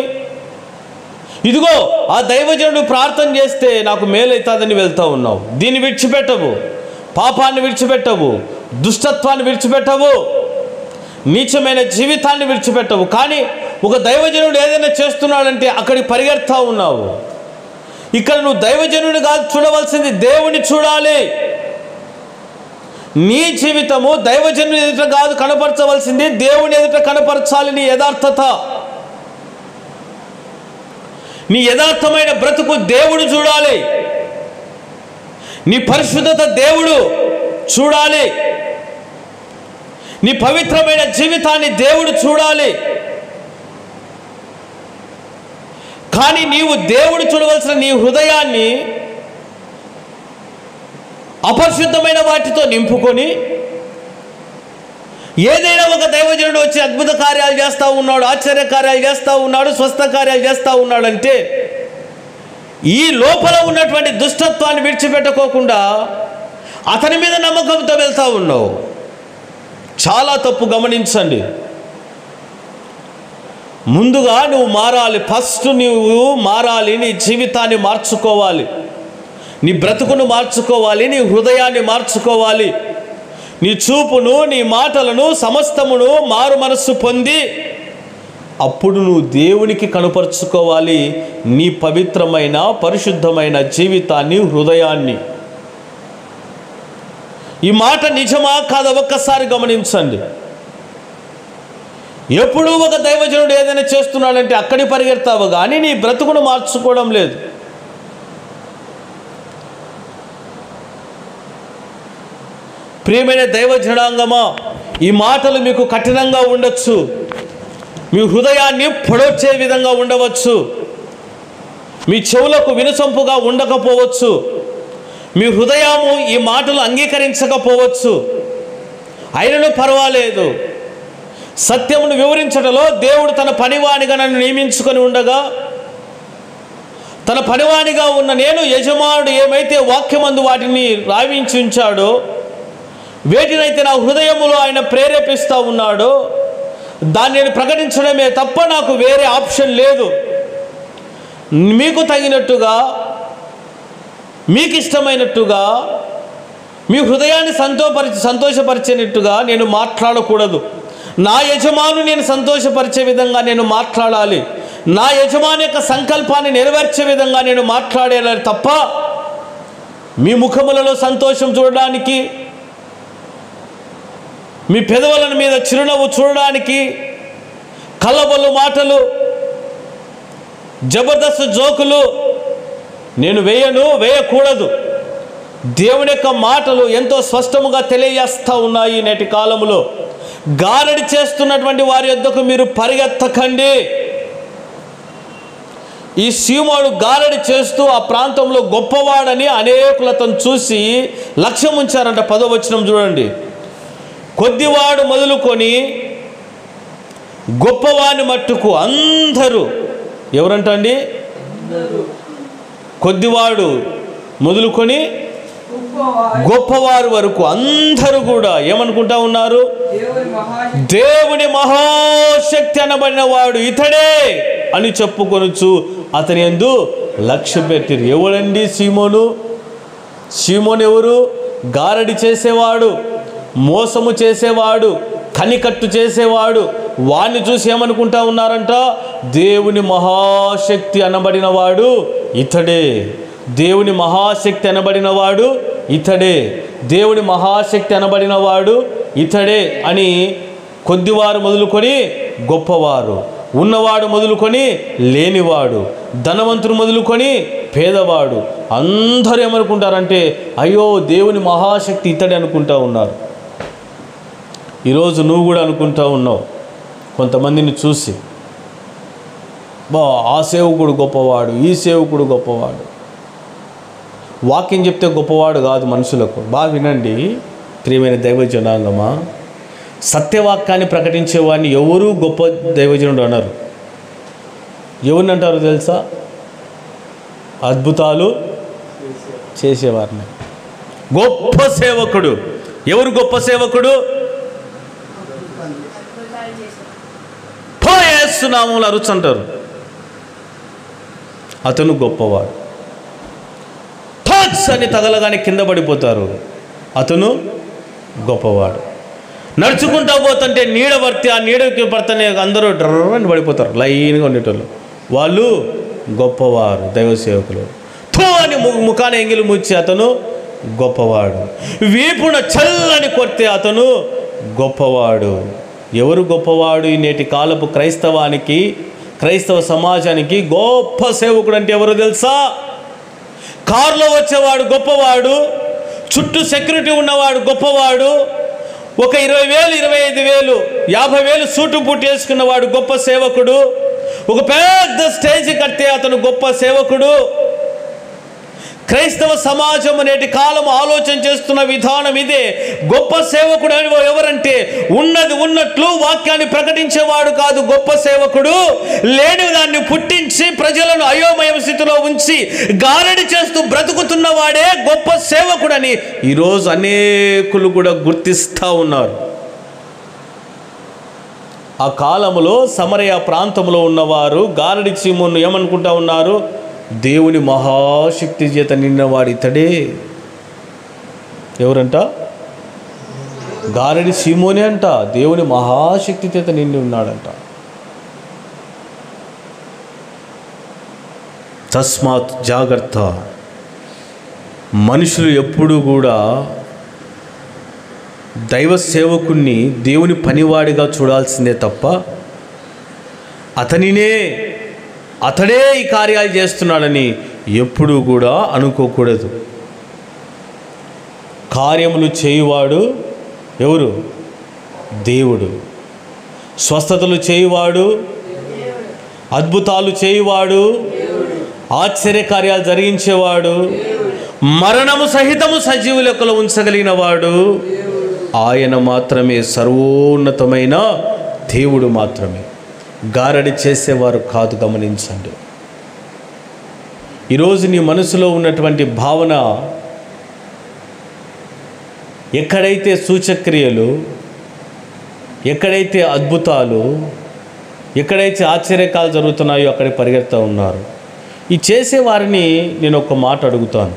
ఇదిగో ఆ దైవజనుడు ప్రార్థన చేస్తే నాకు మేలైతుందని వెళ్తూ ఉన్నావు. దీన్ని విడిచిపెట్టవు, పాపాన్ని విడిచిపెట్టవు, దుష్టత్వాన్ని విడిచిపెట్టవు, నీచమైన జీవితాన్ని విడిచిపెట్టవు. కానీ ఒక దైవజనుడు ఏదైనా చేస్తున్నాడంటే అక్కడికి పరిగెడతా ఉన్నావు. ఇక్కడ నువ్వు దైవజనుడు కాదు చూడవలసింది, దేవుని చూడాలి. నీ జీవితము దైవజనుడు ఎదుట కాదు కనపరచవలసింది, దేవుని ఎదుట కనపరచాలి. నీ యథార్థత, నీ యథార్థమైన బ్రతుకు దేవుడు చూడాలి. నీ పరిశుద్ధత దేవుడు చూడాలి. నీ పవిత్రమైన జీవితాన్ని దేవుడు చూడాలి. కానీ నీవు దేవుడు చూడవలసిన నీ హృదయాన్ని అపరిశుద్ధమైన వాటితో నింపుకొని, ఏదైనా ఒక దైవజనుడు వచ్చి అద్భుత కార్యాలు చేస్తూ ఉన్నాడు, ఆశ్చర్య కార్యాలు చేస్తూ ఉన్నాడు, స్వస్థ కార్యాలు చేస్తూ ఉన్నాడు అంటే ఈ లోపల ఉన్నటువంటి దుష్టత్వాన్ని విడిచిపెట్టుకోకుండా అతని మీద నమ్మకంతో వెళ్తూ ఉన్నావు. చాలా తప్పు. గమనించండి. ముందుగా నువ్వు మారాలి. ఫస్ట్ నువ్వు మారాలి. నీ జీవితాన్ని మార్చుకోవాలి, నీ బ్రతుకును మార్చుకోవాలి, నీ హృదయాన్ని మార్చుకోవాలి, నీ చూపును, నీ మాటలను సమస్తమును మారు మనస్సు పొంది అప్పుడు నువ్వు దేవునికి కనుపరుచుకోవాలి నీ పవిత్రమైన పరిశుద్ధమైన జీవితాన్ని, హృదయాన్ని. ఈ మాట నిజమా కాదా ఒక్కసారి గమనించండి. ఎప్పుడూ ఒక దైవజనుడు ఏదైనా చేస్తున్నాడంటే అక్కడికి పరిగెడతావు, కానీ నీ బ్రతుకును మార్చుకోవడం లేదు. ప్రియమైన దైవ జనాంగమా, ఈ మాటలు మీకు కఠినంగా ఉండొచ్చు, మీ హృదయాన్ని పొడొచ్చే విధంగా ఉండవచ్చు, మీ చెవులకు వినసొంపుగా ఉండకపోవచ్చు, మీ హృదయము ఈ మాటలు అంగీకరించకపోవచ్చు. అయినను పర్వాలేదు. సత్యమును వివరించడంలో దేవుడు తన పనివానిగా నన్ను నియమించుకొని ఉండగా, తన పనివానిగా ఉన్న నేను యజమానుడు ఏమైతే వాక్యమందు వాటిని రావించి ఉంచాడో, వేటినైతే నా హృదయములో ఆయన ప్రేరేపిస్తూ ఉన్నాడో దాన్ని నేను ప్రకటించడమే తప్ప నాకు వేరే ఆప్షన్ లేదు. మీకు తగినట్టుగా, మీకు ఇష్టమైనట్టుగా, మీ హృదయాన్ని సంతోషపరిచేటట్టుగా నేను మాట్లాడకూడదు. నా యజమాను నేను సంతోషపరిచే విధంగా నేను మాట్లాడాలి. నా యజమాని యొక్క సంకల్పాన్ని నెరవేర్చే విధంగా నేను మాట్లాడాలి తప్ప మీ ముఖములలో సంతోషం చూడడానికి, మీ పెదవుల మీద చిరునవ్వు చూడడానికి కల్లబొల్లు మాటలు, జబర్దస్త్ జోకులు నేను వేయకూడదు. దేవుని యొక్క మాటలు ఎంతో స్పష్టముగా తెలియజేస్తూ ఉన్నాయి. నేటి కాలంలో గారడి చేస్తున్నటువంటి వారి యొద్దకు మీరు పరిగెత్తకండి. ఈ సీమోను గారడి చేస్తూ ఆ ప్రాంతంలో గొప్పవాడని అనేకులతను చూసి లక్ష్యం ఉంచారంట. 10వ వచనం చూడండి. కొద్దివాడు మొదలుకొని గొప్పవాని మట్టుకు అందరూ, ఎవరంటండి? కొద్దివాడు మొదలుకొని గొప్పవారు వరకు అందరూ కూడా ఏమనుకుంటా ఉన్నారు? దేవుని మహాశక్తి అనబడిన వాడు ఇతడే అని చెప్పుకొనుచు అతని యందు లక్ష్య పెట్టిరు. ఎవడండి సీమోను? సీమోను ఎవరు? గారడి చేసేవాడు, మోసము చేసేవాడు, కనికట్టు చేసేవాడు. వాడిని చూసి ఏమనుకుంటా ఉన్నారంట? దేవుని మహాశక్తి అనబడిన వాడు ఇతడే. దేవుని మహాశక్తి అనబడినవాడు ఇతడే, దేవుని మహాశక్తి అనబడినవాడు ఇతడే అని కొద్దివారు మొదలుకొని గొప్పవారు, ఉన్నవాడు మొదలుకొని లేనివాడు, ధనవంతుడు మొదలుకొని పేదవాడు అందరూ ఏమనుకుంటారంటే అయ్యో దేవుని మహాశక్తి ఇతడే అనుకుంటా ఉన్నారు. ఈరోజు నువ్వు కూడా అనుకుంటా ఉన్నావు కొంతమందిని చూసి, ఆ సేవకుడు గొప్పవాడు, ఈ సేవకుడు గొప్పవాడు. వాక్యం చెప్తే గొప్పవాడు కాదు మనుషులకు. బాగా వినండి ప్రియమైన దైవ జనాంగమా, సత్యవాక్యాన్ని ప్రకటించేవాడిని ఎవరూ గొప్ప దైవజనుడు అన్నారు. ఎవరిని అంటారు తెలుసా? అద్భుతాలు చేసేవారిని గొప్ప సేవకుడు. ఎవరు గొప్ప సేవకుడు? యేసు నామములో అరుచంటారు, అతను గొప్పవాడు. టాచ్ అని తగలగానే కింద పడిపోతారు, అతను గొప్పవాడు. నడుచుకుంటా పోతుంటే నీడ పడితే ఆ నీడకి పడితేనే అందరూ డ్రని పడిపోతారు, లైన్గా ఉండేటోళ్ళు, వాళ్ళు గొప్పవారు దైవ సేవకులు. తో అని ముఖాన్ని ఎంగిలి ముచ్చి అతను గొప్పవాడు. వీపున చల్లని కొడితే అతను గొప్పవాడు. ఎవరు గొప్పవాడు? ఈ నేటి కాలపు క్రైస్తవానికి, క్రైస్తవ సమాజానికి గొప్ప సేవకుడు అంటే ఎవరు తెలుసా? కారులో వచ్చేవాడు గొప్పవాడు, చుట్టూ సెక్యూరిటీ ఉన్నవాడు గొప్పవాడు, ఒక 20,000, 25,000, 50,000 సూటు బూటు వేసుకున్నవాడు గొప్ప సేవకుడు, ఒక పెద్ద స్టేజ్ కడితే అతను గొప్ప సేవకుడు. క్రైస్తవ సమాజం నేటి కాలం ఆలోచన చేస్తున్న విధానం ఇదే. గొప్ప సేవకుడు ఎవరంటే ఉన్నది ఉన్నట్లు వాక్యాన్ని ప్రకటించేవాడు కాదు గొప్ప సేవకుడు. లేని దాన్ని పుట్టించి ప్రజలను అయోమయ స్థితిలో ఉంచి గారడి చేస్తూ బ్రతుకుతున్నవాడే గొప్ప సేవకుడని ఈరోజు అనేకులు కూడా గుర్తిస్తూ ఉన్నారు. ఆ కాలంలో సమరయ ప్రాంతంలో ఉన్నవారు గారడి సీమోను ఏమనుకుంటా ఉన్నారు? దేవుని మహాశక్తి చేత నిన్నవాడు ఇతడే. ఎవరంట? గారడి సీమోనే అంట దేవుని మహాశక్తి చేత నిండి ఉన్నాడంట. తస్మాత్ జాగ్రత్త. మనుషులు ఎప్పుడూ కూడా దైవ సేవకుణ్ణి దేవుని పనివాడిగా చూడాల్సిందే తప్ప అతడే ఈ కార్యాలు చేస్తున్నాడని ఎప్పుడూ కూడా అనుకోకూడదు. కార్యములు చేయువాడు ఎవరు? దేవుడు. స్వస్థతలు చేయువాడు, అద్భుతాలు చేయువాడు, ఆశ్చర్యకార్యాలు జరిగించేవాడు, మరణము సహితము సజీవ లెక్కలో ఉంచగలిగిన వాడు ఆయన మాత్రమే, సర్వోన్నతమైన దేవుడు మాత్రమే. గారడి చేసేవారు కాదు. గమనించండి, ఈరోజు నీ మనసులో ఉన్నటువంటి భావన, ఎక్కడైతే సూచక్రియలు, ఎక్కడైతే అద్భుతాలు, ఎక్కడైతే ఆశ్చర్యకాలు జరుగుతున్నాయో అక్కడే పరిగెత్తా ఉన్నారు. ఈ చేసేవారిని నేను ఒక మాట అడుగుతాను.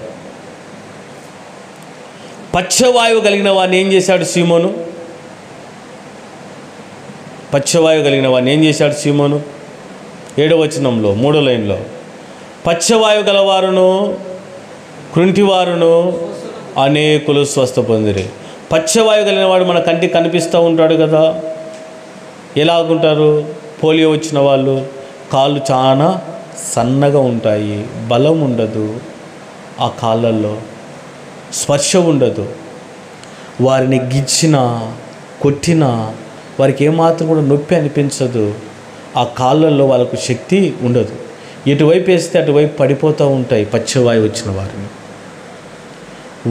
పక్షవాయువు కలిగిన వాడిని ఏం చేశాడు సీమోను? పక్షవాయువు కలిగిన వాడిని ఏం చేశాడు సీమోను? 7వ వచనంలో 3వ లైన్లో, పక్షవాయువు గలవారును కృంటివారును అనేకులు స్వస్థ పొందిరి. పక్షవాయువు కలిగిన వాడు మన కంటికి కనిపిస్తూ ఉంటాడు కదా. ఎలాగుంటారు? పోలియో వచ్చిన వాళ్ళు కాళ్ళు చాలా సన్నగా ఉంటాయి, బలం ఉండదు, ఆ కాళ్ళల్లో స్పర్శ ఉండదు. వారిని గిచ్చినా కొట్టినా వారికి ఏమాత్రం కూడా నొప్పి అనిపించదు. ఆ కాళ్ళల్లో వాళ్ళకు శక్తి ఉండదు. ఎటువైపు వేస్తే అటువైపు పడిపోతూ ఉంటాయి పక్షవాయువు వచ్చిన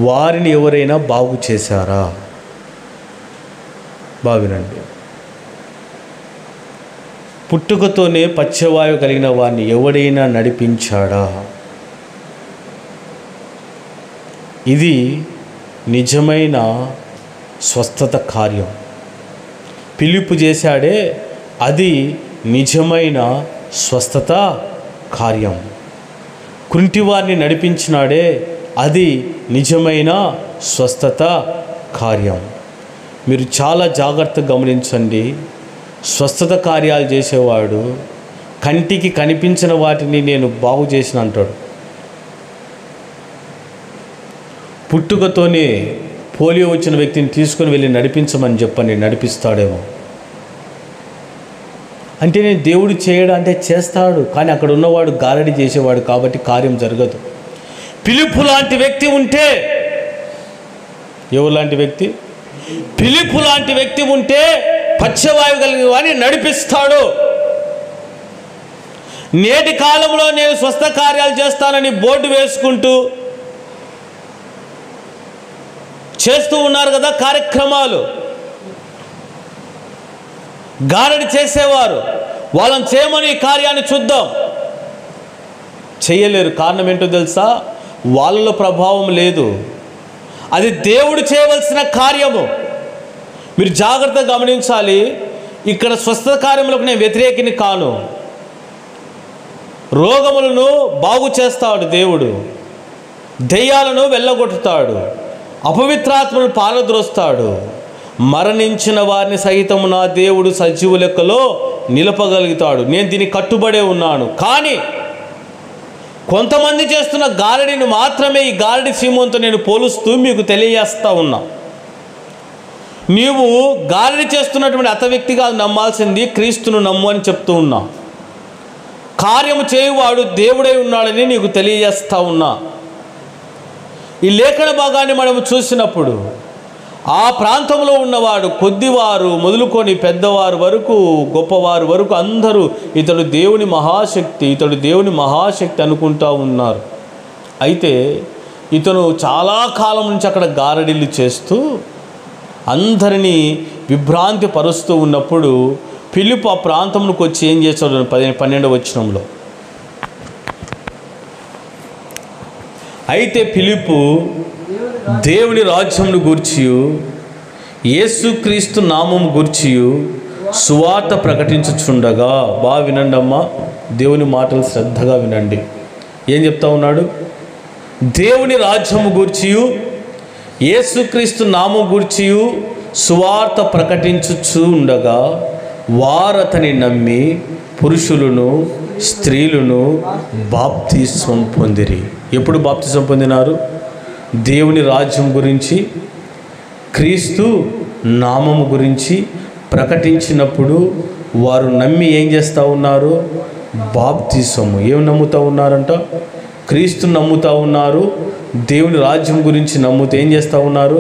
వారిని ఎవరైనా బాగు చేశారా? బావినండి. పుట్టుకతోనే పక్షవాయువు కలిగిన వారిని ఎవడైనా నడిపించాడా? ఇది నిజమైన స్వస్థత కార్యం. పిలుపు చేశాడే, అది నిజమైన స్వస్థత కార్యం. కుంటివారిని నడిపించినాడే, అది నిజమైన స్వస్థత కార్యం. మీరు చాలా జాగ్రత్తగా గమనించండి. స్వస్థత కార్యాలు చేసేవాడు కంటికి కనిపించిన వాటిని నేను బాగు చేసిన అంటాడు. పుట్టుకతోనే పోలియో వచ్చిన వ్యక్తిని తీసుకొని వెళ్ళి నడిపించమని చెప్పని నడిపిస్తాడేమో. అంటే నేను దేవుడు చేయడం అంటే చేస్తాడు, కానీ అక్కడ ఉన్నవాడు గారడి చేసేవాడు కాబట్టి కార్యం జరగదు. ఫిలిప్పు లాంటి వ్యక్తి ఉంటే, ఎవరు లాంటి వ్యక్తి? ఫిలిప్పు లాంటి వ్యక్తి ఉంటే పక్షవాయువు కలిగిన వాడిని నడిపిస్తాడు. నేటి కాలంలో నేను స్వస్థ కార్యాలు చేస్తానని బోర్డు వేసుకుంటూ చేస్తూ ఉన్నారు కదా కార్యక్రమాలు. గారడి చేసేవారు వాళ్ళని చేయమని ఈ కార్యాన్ని చూద్దాం, చేయలేరు. కారణం ఏంటో తెలుసా? వాళ్ళలో ప్రభావం లేదు. అది దేవుడు చేయవలసిన కార్యము. మీరు జాగ్రత్తగా గమనించాలి. ఇక్కడ స్వస్థ కార్యములకు నేను వ్యతిరేకిని కాను. రోగములను బాగు చేస్తాడు దేవుడు, దెయ్యాలను వెళ్ళగొట్టుతాడు, అపవిత్రాత్మను పారద్రోస్తాడు, మరణించిన వారిని సహితము నా దేవుడు సజీవ లెక్కలో నిలపగలుగుతాడు. నేను దీనికి కట్టుబడే ఉన్నాను. కానీ కొంతమంది చేస్తున్న గారడిని మాత్రమే ఈ గారడి సీమోన్తో నేను పోలుస్తూ మీకు తెలియజేస్తా ఉన్నా. నీవు గారడి చేస్తున్నటువంటి అత వ్యక్తిగా నమ్మాల్సింది క్రీస్తును నమ్ము అని చెప్తూ ఉన్నా. కార్యము చేయువాడు దేవుడై ఉన్నాడని నీకు తెలియజేస్తా ఉన్నా. ఈ లేఖన భాగాన్ని మనము చూసినప్పుడు ఆ ప్రాంతంలో ఉన్నవాడు కొద్దివారు మొదలుకొని పెద్దవారు వరకు, గొప్పవారు వరకు అందరూ ఇతడు దేవుని మహాశక్తి, ఇతడు దేవుని మహాశక్తి అనుకుంటా ఉన్నారు. అయితే ఇతను చాలా కాలం నుంచి అక్కడ గారడీలు చేస్తూ అందరినీ విభ్రాంతి పరుస్తూ ఉన్నప్పుడు ఫిలిప్పు ఆ ప్రాంతంలోకి వచ్చి ఏం చేస్తాడు? 12వ వచనంలో, అయితే ఫిలిప్పు దేవుని రాజ్యమును గూర్చియు యేసుక్రీస్తు నామము గూర్చియు సువార్త ప్రకటించుచుండగా, బాగా వినండి అమ్మా, దేవుని మాటలు శ్రద్ధగా వినండి. ఏం చెప్తా ఉన్నాడు? దేవుని రాజ్యము గూర్చియు యేసుక్రీస్తు నామము గూర్చియు సువార్త ప్రకటించుచు ఉండగా వారతని నమ్మి పురుషులను స్త్రీలను బాప్తిస్మం పొందిరి. ఎప్పుడు బాప్తిస్మం పొందినారు? దేవుని రాజ్యం గురించి, క్రీస్తు నామము గురించి ప్రకటించినప్పుడు వారు నమ్మి ఏం చేస్తూ ఉన్నారు? బాప్తిస్మము. ఏం నమ్ముతూ ఉన్నారంట? క్రీస్తు నమ్ముతూ ఉన్నారు. దేవుని రాజ్యం గురించి నమ్ముతూ ఏం చేస్తూ ఉన్నారు?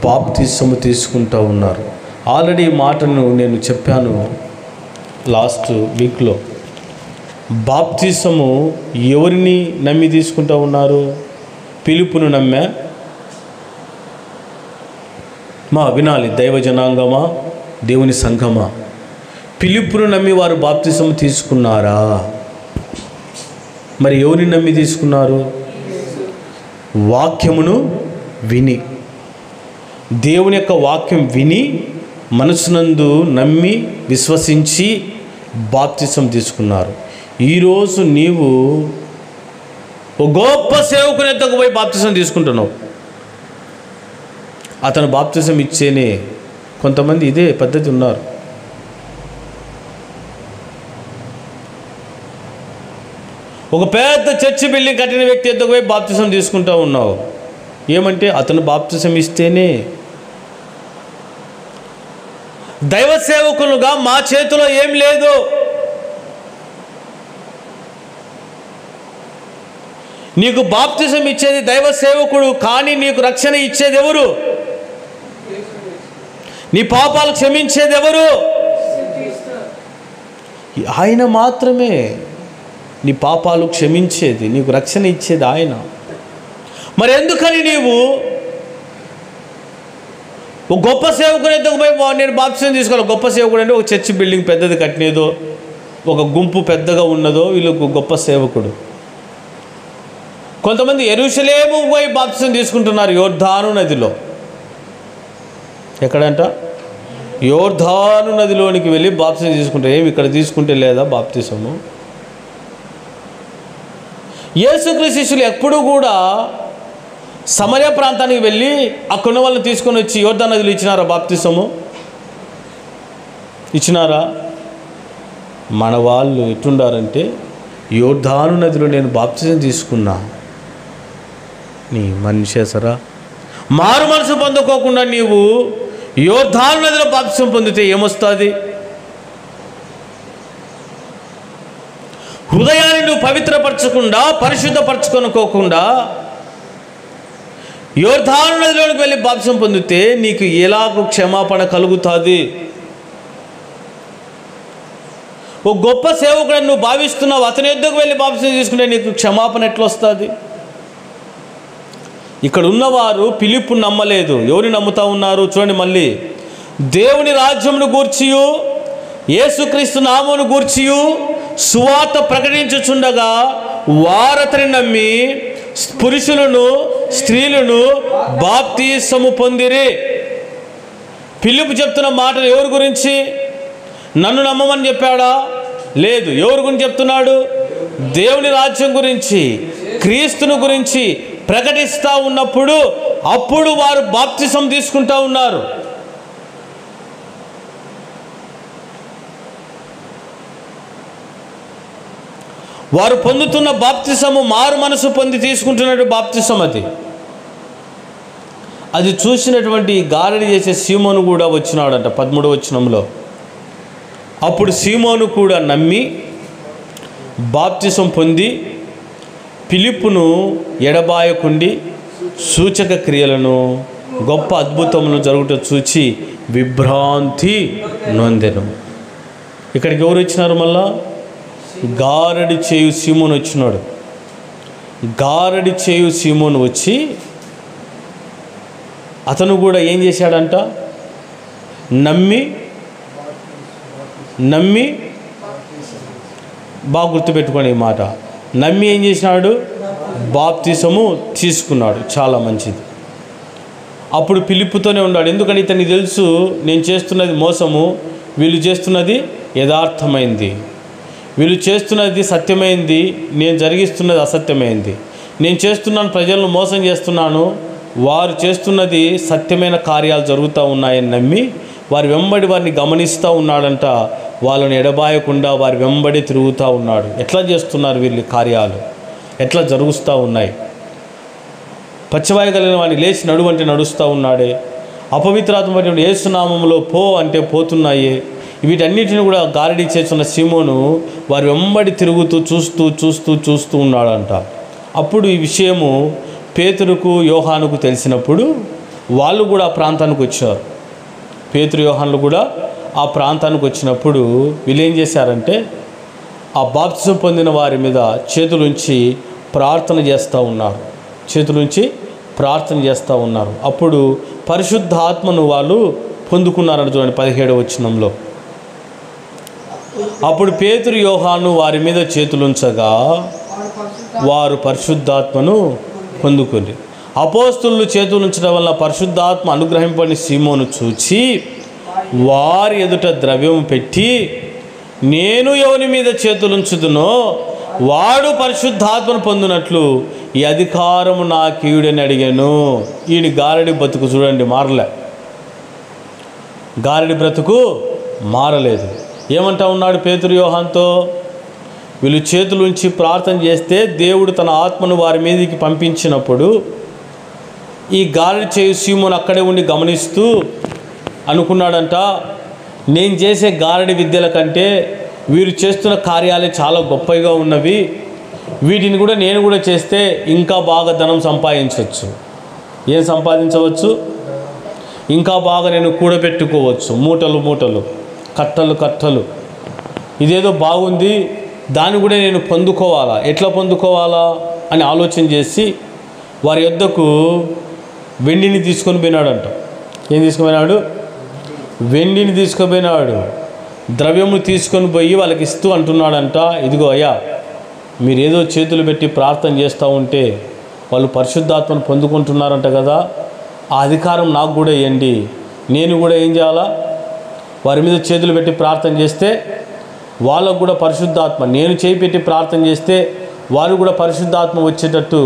బాప్తిస్మము తీసుకుంటూ ఉన్నారు. ఆల్రెడీ ఈ మాటను నేను చెప్పాను లాస్ట్ వీక్లో. బాప్తిస్మము ఎవరిని నమ్మి తీసుకుంటూ ఉన్నారు? ఫిలిప్పును నమ్మా? వినాలి దైవ జనాంగమా, దేవుని సంఘమా, ఫిలిప్పును నమ్మి వారు బాప్తిస్మం తీసుకున్నారా? మరి ఎవరిని నమ్మి తీసుకున్నారు? వాక్యమును విని, దేవుని యొక్క వాక్యం విని మనసునందు నమ్మి విశ్వసించి బాప్తిస్మం తీసుకున్నారు. ఈరోజు నీవు ఒక గొప్ప సేవకుని ఎద్దకు పోయి బాప్తిస్మం తీసుకుంటున్నావు. అతను బాప్తిస్మం ఇచ్చేనే కొంతమంది ఇదే పద్ధతి ఉన్నారు. ఒక పెద్ద చర్చి బిల్డింగ్ కట్టిన వ్యక్తి ఎద్దకు పోయి బాప్తిస్మం తీసుకుంటూ ఉన్నావు. ఏమంటే అతను బాప్తిస్మం ఇస్తేనే. దైవ సేవకులుగా మా చేతిలో ఏం లేదు. నీకు బాప్తిజం ఇచ్చేది దైవ సేవకుడు, కానీ నీకు రక్షణ ఇచ్చేది ఎవరు? నీ పాపాలు క్షమించేది ఎవరు? ఆయన మాత్రమే. నీ పాపాలు క్షమించేది, నీకు రక్షణ ఇచ్చేది ఆయన. మరి ఎందుకని నీవు ఒక గొప్ప సేవకుడు ఎందుకు పోయి నేను బాప్తిజం తీసుకోవాలి? గొప్ప సేవకుడు అంటే ఒక చర్చి బిల్డింగ్ పెద్దది కట్టినేదో, ఒక గుంపు పెద్దగా ఉన్నదో వీళ్ళకు గొప్ప సేవకుడు. కొంతమంది యెరూషలేము పోయి బాప్తిజం తీసుకుంటున్నారు యోర్దాను నదిలో. ఎక్కడంట? యోర్దాను నదిలోనికి వెళ్ళి బాప్తిజం తీసుకుంటారు. ఏమి ఇక్కడ తీసుకుంటే లేదా బాప్తిజము? యేసుక్రీస్తు శిష్యులు ఎప్పుడూ కూడా సమరయ ప్రాంతానికి వెళ్ళి అక్కడున్న వాళ్ళని తీసుకొని వచ్చి యోర్దాను నదిలో ఇచ్చినారా బాప్తిజము? ఇచ్చినారా? మన వాళ్ళు ఎట్టుండారంటే, యోర్దాను నదిలో నేను బాప్తిజం తీసుకున్నా. నీ మనిషేసరా మారు మనసు పొందుకోకుండా నీవు యోర్దాను నదిలో బాప్తిసం పొందితే ఏమొస్తుంది? హృదయాన్ని నువ్వు పవిత్రపరచకుండా, పరిశుద్ధపరచుకొనుకోకుండా యోర్దాను నదిలోకి వెళ్ళి బాప్తిసం పొందితే నీకు ఎలాగో క్షమాపణ కలుగుతుంది? ఓ గొప్ప సేవకుడు నువ్వు భావిస్తున్నావు, అతని యొద్దకు వెళ్ళి బాప్తిసం తీసుకుంటే నీకు క్షమాపణ ఎట్లా వస్తుంది? ఇక్కడ ఉన్నవారు ఫిలిప్పు నమ్మలేదు. ఎవరిని నమ్ముతా ఉన్నారు? చూడండి, మళ్ళీ దేవుని రాజ్యమును గూర్చియు యేసుక్రీస్తు నామమును గూర్చియు సువార్త ప్రకటించుచుండగా వారతని నమ్మి పురుషులను స్త్రీలను బాప్తిసము పొందిరి. ఫిలిప్పు చెప్తున్న మాటలు ఎవరి గురించి? నన్ను నమ్మమని చెప్పాడా? లేదు. ఎవరి గురించి చెప్తున్నాడు? దేవుని రాజ్యం గురించి, క్రీస్తుని గురించి ప్రకటిస్తూ ఉన్నప్పుడు అప్పుడు వారు బాప్తిసం తీసుకుంటూ ఉన్నారు. వారు పొందుతున్న బాప్తిసము మారు మనసు పొంది తీసుకుంటున్నట్టు బాప్తిసం. అది చూసినటువంటి గారడి చేసే సీమోను కూడా వచ్చినాడంట 13వ వచనంలో. అప్పుడు సీమోను కూడా నమ్మి బాప్తిసం పొంది ఫిలిప్పును ఎడబాయకుండి సూచక క్రియలను గొప్ప అద్భుతములను జరుగుట చూచి విభ్రాంతి నొందెను. ఇక్కడికి ఎవరు వచ్చినారు? మళ్ళా గారడి చేయు సీమోను వచ్చినాడు. గారడి చేయు సీమోను వచ్చి అతను కూడా ఏం చేశాడంట? నమ్మి బాగా గుర్తుపెట్టుకోండి ఈ మాట. నమ్మి ఏం చేసినాడు? బాప్తిసము తీసుకున్నాడు. చాలా మంచిది. అప్పుడు ఫిలిప్పుతోనే ఉన్నాడు. ఎందుకని ఇతనికి తెలుసు, నేను చేస్తున్నది మోసము, వీళ్ళు చేస్తున్నది యథార్థమైంది, వీళ్ళు చేస్తున్నది సత్యమైంది, నేను జరిగిస్తున్నది అసత్యమైంది. నేను చేస్తున్నాను, ప్రజలను మోసం చేస్తున్నాను, వారు చేస్తున్నది సత్యమైన కార్యాలు జరుగుతూ ఉన్నాయని నమ్మి వారి వెంబడి వారిని గమనిస్తూ ఉన్నాడంట. వాళ్ళని ఎడబాయకుండా వారి వెంబడి తిరుగుతూ ఉన్నాడు. ఎట్లా చేస్తున్నారు వీళ్ళు కార్యాలు, ఎట్లా జరుగుతూ ఉన్నాయి? పచ్చివాయగలిగిన వాడిని లేచి నడువు అంటే నడుస్తూ ఉన్నాడే, అపవిత్రాత్మ పట్టిన యేసునామములో పో అంటే పోతున్నాయే. వీటన్నిటిని కూడా గారడీ చేస్తున్న సీమోను వారి వెంబడి తిరుగుతూ చూస్తూ ఉన్నాడంట. అప్పుడు ఈ విషయము పేతురుకు యోహానుకు తెలిసినప్పుడు వాళ్ళు కూడా ఆ ప్రాంతానికి వచ్చారు. పేతురు యోహానులు కూడా ఆ ప్రాంతానికి వచ్చినప్పుడు వీళ్ళు ఏం చేశారంటే ఆ బాప్తిసం పొందిన వారి మీద చేతులుంచి ప్రార్థన చేస్తూ ఉన్నారు. అప్పుడు పరిశుద్ధ ఆత్మను వాళ్ళు పొందుకున్నారని చూడండి 17వ వచనంలో. అప్పుడు పేతురు యోహాను వారి మీద చేతులుంచగా వారు పరిశుద్ధాత్మను పొందుకుంది. అపోస్తులు చేతులుంచడం వల్ల పరిశుద్ధాత్మ అనుగ్రహింపని సీమోను చూచి వారి ఎదుట ద్రవ్యం పెట్టి, నేను ఎవరి మీద చేతులుంచుదునో వాడు పరిశుద్ధాత్మను పొందినట్లు ఈ అధికారము నా కీయుడని అడిగాను. ఈయన గారడి బ్రతుకు చూడండి మారలే. గారడి బ్రతుకు మారలేదు. ఏమంటా ఉన్నాడు పేతురు యోహానుతో? వీళ్ళు చేతులుంచి ప్రార్థన చేస్తే దేవుడు తన ఆత్మను వారి మీదకి పంపించినప్పుడు ఈ గారడి చేయు సీమోను అక్కడే ఉండి గమనిస్తూ అనుకున్నాడంట, నేను చేసే గారడి విద్యల కంటే వీరు చేస్తున్న కార్యాలే చాలా గొప్పగా ఉన్నవి, వీటిని కూడా నేను కూడా చేస్తే ఇంకా బాగా ధనం సంపాదించవచ్చు. ఏం సంపాదించవచ్చు? ఇంకా బాగా నేను కూడబెట్టుకోవచ్చు, మూటలు కట్టలు. ఇదేదో బాగుంది, దాన్ని కూడా నేను పొందుకోవాలా, ఎట్లా పొందుకోవాలా అని ఆలోచన చేసి వారి యొద్దకు వెండిని తీసుకొని పోయినాడంట. ఏం తీసుకుపోయినాడు? వెండిని తీసుకుపోయినాడు. ద్రవ్యము తీసుకొని పోయి వాళ్ళకి ఇస్తూ అంటున్నాడంట, ఇదిగో అయ్యా, మీరు ఏదో చేతులు పెట్టి ప్రార్థన చేస్తూ ఉంటే వాళ్ళు పరిశుద్ధాత్మను పొందుకుంటున్నారంట కదా, ఆ అధికారం నాకు కూడా ఇవ్వండి. నేను కూడా ఏం చేయాలా? వారి మీద చేతులు పెట్టి ప్రార్థన చేస్తే వాళ్ళకు కూడా పరిశుద్ధాత్మ, నేను చేయి పెట్టి ప్రార్థన చేస్తే వారు కూడా పరిశుద్ధాత్మ వచ్చేటట్టు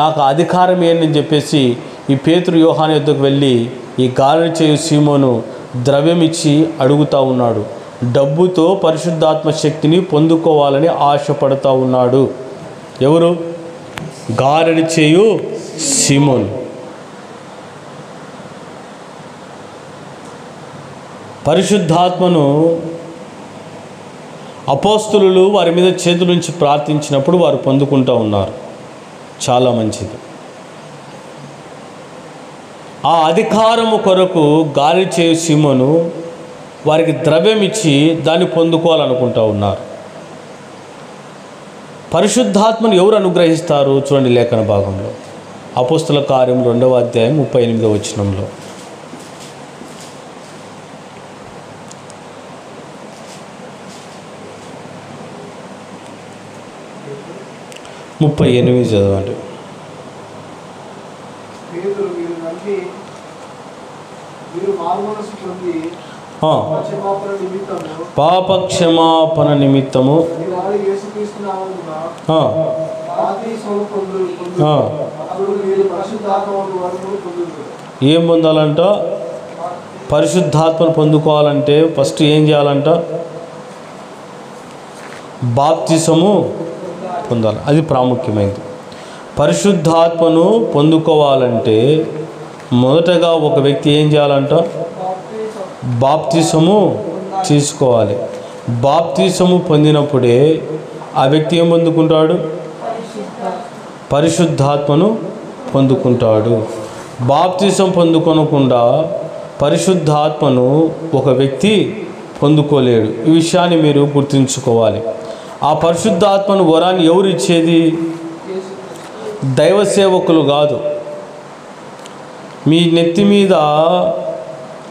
నాకు అధికారం ఏంటి అని చెప్పేసి ఈ పేతురు యోహాను యొద్దకు వెళ్ళి ఈ గారడి చేయు సీమోను ద్రవ్యం ఇచ్చి అడుగుతూ ఉన్నాడు. డబ్బుతో పరిశుద్ధాత్మ శక్తిని పొందుకోవాలని ఆశపడుతూ ఉన్నాడు. ఎవరు? గారడి చేయు సీమోను. పరిశుద్ధాత్మను అపోస్తలులు వారి మీద చేతులుంచి ప్రార్థించినప్పుడు వారు పొందుకుంటూ ఉన్నారు. చాలా మంచిది. ఆ అధికారము కొరకు గాలి చేయు సీమోను వారికి ద్రవ్యం ఇచ్చి దాన్ని పొందుకోవాలనుకుంటూ ఉన్నారు. పరిశుద్ధాత్మను ఎవరు అనుగ్రహిస్తారు? చూడండి లేఖన భాగంలో అపోస్తల కార్యం 2వ అధ్యాయం 38వ వచనంలో. చదవండి. పాప క్షమాపణ నిమిత్తము ఏం పొందాలంట? పరిశుద్ధాత్మను పొందుకోవాలంటే ఫస్ట్ ఏం చేయాలంట? బాప్తిసము పొందాలి. అది ప్రాముఖ్యమైనది. పరిశుద్ధాత్మను పొందుకోవాలంటే మొదటగా ఒక వ్యక్తి ఏం చేయాలంట? బాప్తిసము తీసుకోవాలి. బాప్తిసము పొందినప్పుడే ఆ వ్యక్తి ఏం పొందుకుంటాడు? పరిశుద్ధాత్మను పొందుకుంటాడు. బాప్తిసం పొందుకోనకుండా పరిశుద్ధాత్మను ఒక వ్యక్తి పొందుకోలేడు. ఈ విషయాన్ని మీరు గుర్తుంచుకోవాలి. ఆ పరిశుద్ధాత్మను వరాన్ని ఎవరు ఇచ్చేది? దైవ సేవకులు కాదు. మీ నెత్తి మీద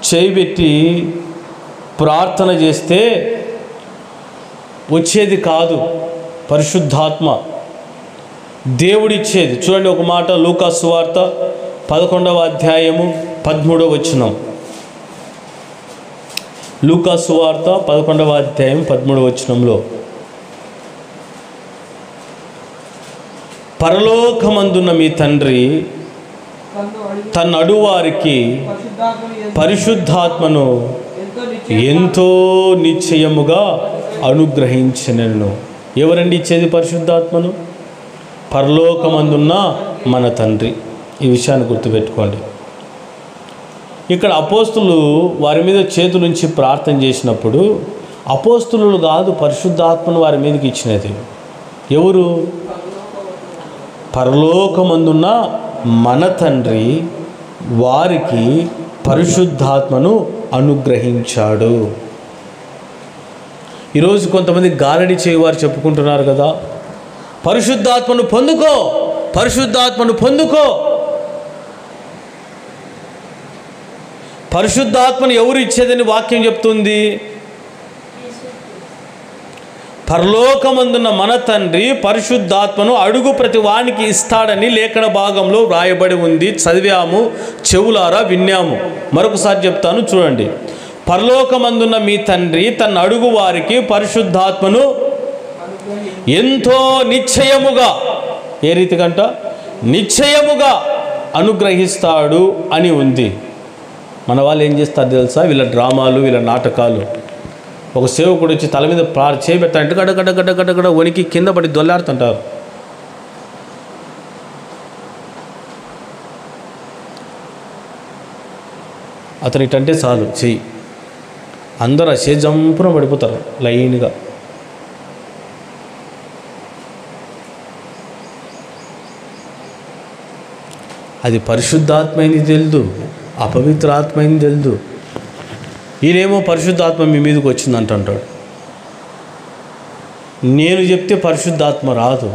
చేయిబెట్టి ప్రార్థన చేస్తే వచ్చేది కాదు పరిశుద్ధాత్మ, దేవుడిచ్చేది. చూడండి ఒక మాట, లూకా సువార్త 11వ అధ్యాయము 13వ వచనం. లూకా సువార్త 11వ అధ్యాయం 13వ వచనంలో, పరలోకమందున్న మీ తండ్రి తన అడువారికి పరిశుద్ధాత్మను ఎంతో నిశ్చయముగా అనుగ్రహించినను. ఎవరండి ఇచ్చేది పరిశుద్ధాత్మను? పరలోకమందున్న మన తండ్రి. ఈ విషయాన్ని గుర్తుపెట్టుకోండి. ఇక్కడ అపోస్తులు వారి మీద చేతులుంచి ప్రార్థన చేసినప్పుడు అపోస్తులు కాదు పరిశుద్ధాత్మను వారి మీదకి ఇచ్చినది. ఎవరు? పరలోకమందున్న మన తండ్రి వారికి పరిశుద్ధాత్మను అనుగ్రహించాడు. ఈరోజు కొంతమంది గారడి చేయవారు చెప్పుకుంటున్నారు కదా, పరిశుద్ధాత్మను పొందుకో, పరిశుద్ధాత్మను పొందుకో. పరిశుద్ధాత్మను ఎవరు ఇచ్చేదని వాక్యం చెప్తుంది? పరలోకమందున్న మన తండ్రి పరిశుద్ధాత్మను అడుగు ప్రతి వానికి ఇస్తాడని లేఖన భాగంలో వ్రాయబడి ఉంది. చదివాము, చెవులారా విన్నాము. మరొకసారి చెప్తాను చూడండి. పరలోకమందున్న మీ తండ్రి తన అడుగు వారికి పరిశుద్ధాత్మను ఎంతో నిశ్చయముగా, ఏ రీతికంట? నిశ్చయముగా అనుగ్రహిస్తాడు అని ఉంది. మన వాళ్ళు ఏం చేస్తారు తెలుసా? వీళ్ళ డ్రామాలు, వీళ్ళ నాటకాలు. ఒక సేవకుడు వచ్చి తల మీద చేయబెట్టాలంటే గడ్డ గడ్డ గడ్డ గడ్డ గడ్డ వణికి కింద పడి దొల్లాడుతుంటారు. అతను ఇటంటే చాలు చెయ్యి, అందరూ ఆ జంపున పడిపోతారు లైన్గా. అది పరిశుద్ధాత్మైంది తెలుదు, అపవిత్రాత్మైంది తెలుదు. ఈయనేమో పరిశుద్ధాత్మ మీ మీదకి వచ్చిందంట అంటాడు. నేను చెప్తే పరిశుద్ధాత్మ రాదు,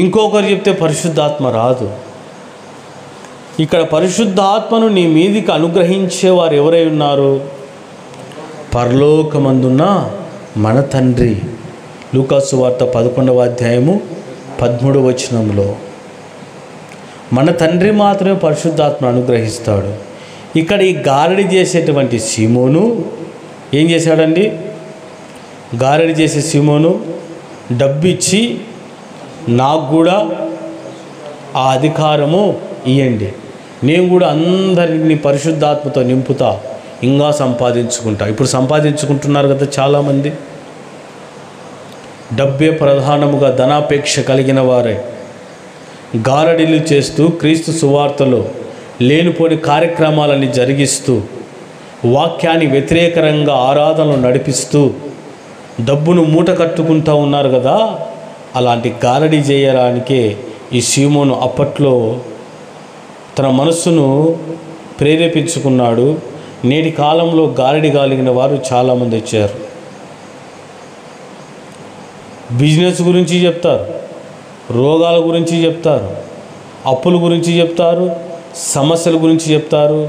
ఇంకొకరు చెప్తే పరిశుద్ధాత్మ రాదు. ఇక్కడ పరిశుద్ధాత్మను నీ మీదికి అనుగ్రహించేవారు ఎవరై ఉన్నారు? పరలోకమందున్న మన తండ్రి. లూకా సువార్త 11వ అధ్యాయము 13వ వచనంలో మన తండ్రి మాత్రమే పరిశుద్ధాత్మను అనుగ్రహిస్తాడు. ఇక్కడ ఈ గారడి చేసేటువంటి సీమోను ఏం చేశాడండి? గారడి చేసే సీమోను డబ్బు ఇచ్చి నాకు కూడా ఆ అధికారము ఇవ్వండి, నేను కూడా అందరినీ పరిశుద్ధాత్మతో నింపుతా, ఇంకా సంపాదించుకుంటా. ఇప్పుడు సంపాదించుకుంటున్నారు కదా చాలామంది. డబ్బే ప్రధానముగా ధనాపేక్ష కలిగిన వారే గారడీలు చేస్తూ క్రీస్తు సువార్తలో లేనిపోని కార్యక్రమాలని జరిగిస్తూ వాక్యాన్ని వ్యతిరేకంగా ఆరాధనలు నడిపిస్తూ డబ్బును మూట కట్టుకుంటూ ఉన్నారు కదా, అలాంటి గారడి చేయడానికే ఈ సీమోను అప్పట్లో తన మనస్సును ప్రేరేపించుకున్నాడు. నేటి కాలంలో గారడి కలిగిన వారు చాలామంది వచ్చారు. బిజినెస్ గురించి చెప్తారు, రోగాల గురించి చెప్తారు, అప్పుల గురించి చెప్తారు, సమస్యల గురించి చెప్తారు,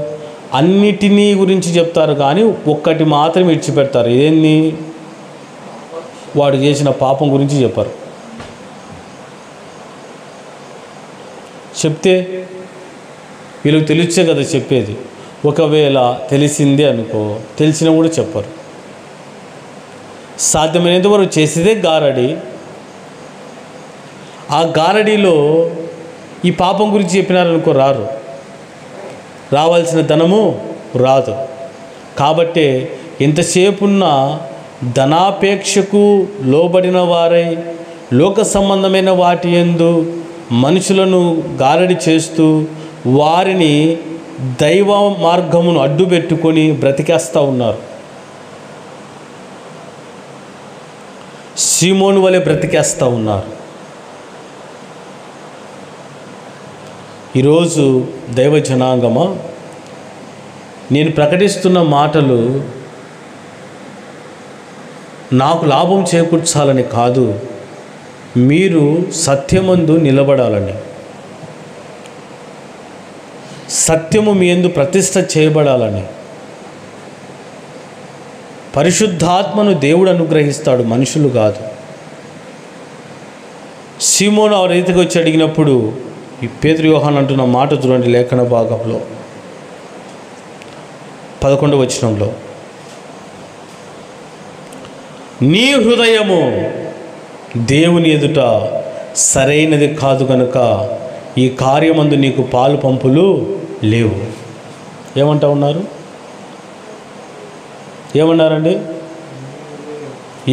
అన్నిటినీ గురించి చెప్తారు. కానీ ఒక్కటి మాత్రం విడిచిపెడతారు. ఏంది? వాడు చేసిన పాపం గురించి చెప్పారు. చెప్తే వీళ్ళకి తెలిసే కదా చెప్పేది. ఒకవేళ తెలిసిందే అనుకో, తెలిసినా కూడా చెప్పరు. సాధ్యమైనంత వరకు చేసేదే గారడి. ఆ గారడిలో ఈ పాపం గురించి చెప్పినారనుకో రారు, రావాల్సిన ధనము రాదు. కాబట్టి ఎంతసేపున్న ధనాపేక్షకు లోబడిన వారై లోక సంబంధమైన వాటి యందు మనుషులను గారడి చేస్తూ వారిని దైవ మార్గమును అడ్డుపెట్టుకొని బ్రతికేస్తూ ఉన్నారు. సీమోను వలె బ్రతికేస్తూ ఉన్నారు. ఈరోజు దైవ జనాంగమా, నేను ప్రకటిస్తున్న మాటలు నాకు లాభం చేకూర్చాలని కాదు, మీరు సత్యమందు నిలబడాలని, సత్యము మీ యందు ప్రతిష్ఠ చేయబడాలని. పరిశుద్ధాత్మను దేవుడు అనుగ్రహిస్తాడు, మనుషులు కాదు. సీమోను ఆ రీతికి వచ్చి అడిగినప్పుడు ఈ పేతురు యోహాను అంటున్న మాట చూడండి, లేఖన భాగంలో 11వ వచనంలో, నీ హృదయము దేవుని ఎదుట సరైనది కాదు కనుక ఈ కార్యమందు నీకు పాలు పంపులు లేవు. ఏమంటా ఉన్నారు? ఏమన్నారండి?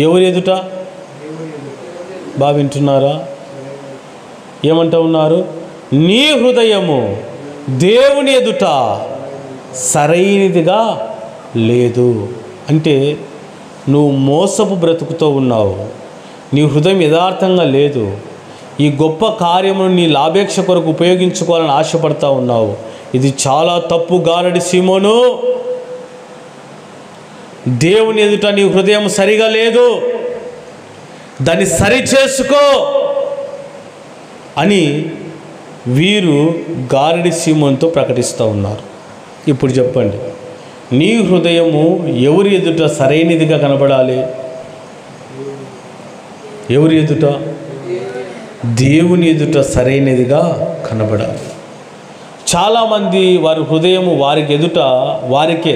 ఎవరి ఎదుట? బాగా వింటున్నారా? ఏమంటా ఉన్నారు? నీ హృదయము దేవుని ఎదుట సరైనదిగా లేదు. అంటే నువ్వు మోసపు బ్రతుకుతో ఉన్నావు, నీ హృదయం యథార్థంగా లేదు. ఈ గొప్ప కార్యమును నీ లాభేక్ష కొరకు ఉపయోగించుకోవాలని ఆశపడతా ఉన్నావు. ఇది చాలా తప్పు గారడి సీమోను. దేవుని ఎదుట నీ హృదయం సరిగా లేదు, దాన్ని సరి చేసుకో అని వీరు గారడి సీమోనుతో ప్రకటిస్తూ ఉన్నారు. ఇప్పుడు చెప్పండి, నీ హృదయము ఎవరి ఎదుట సరైనదిగా కనబడాలి? ఎవరి ఎదుట? దేవుని ఎదుట సరైనదిగా కనబడాలి. చాలామంది వారి హృదయము వారికి ఎదుట వారికే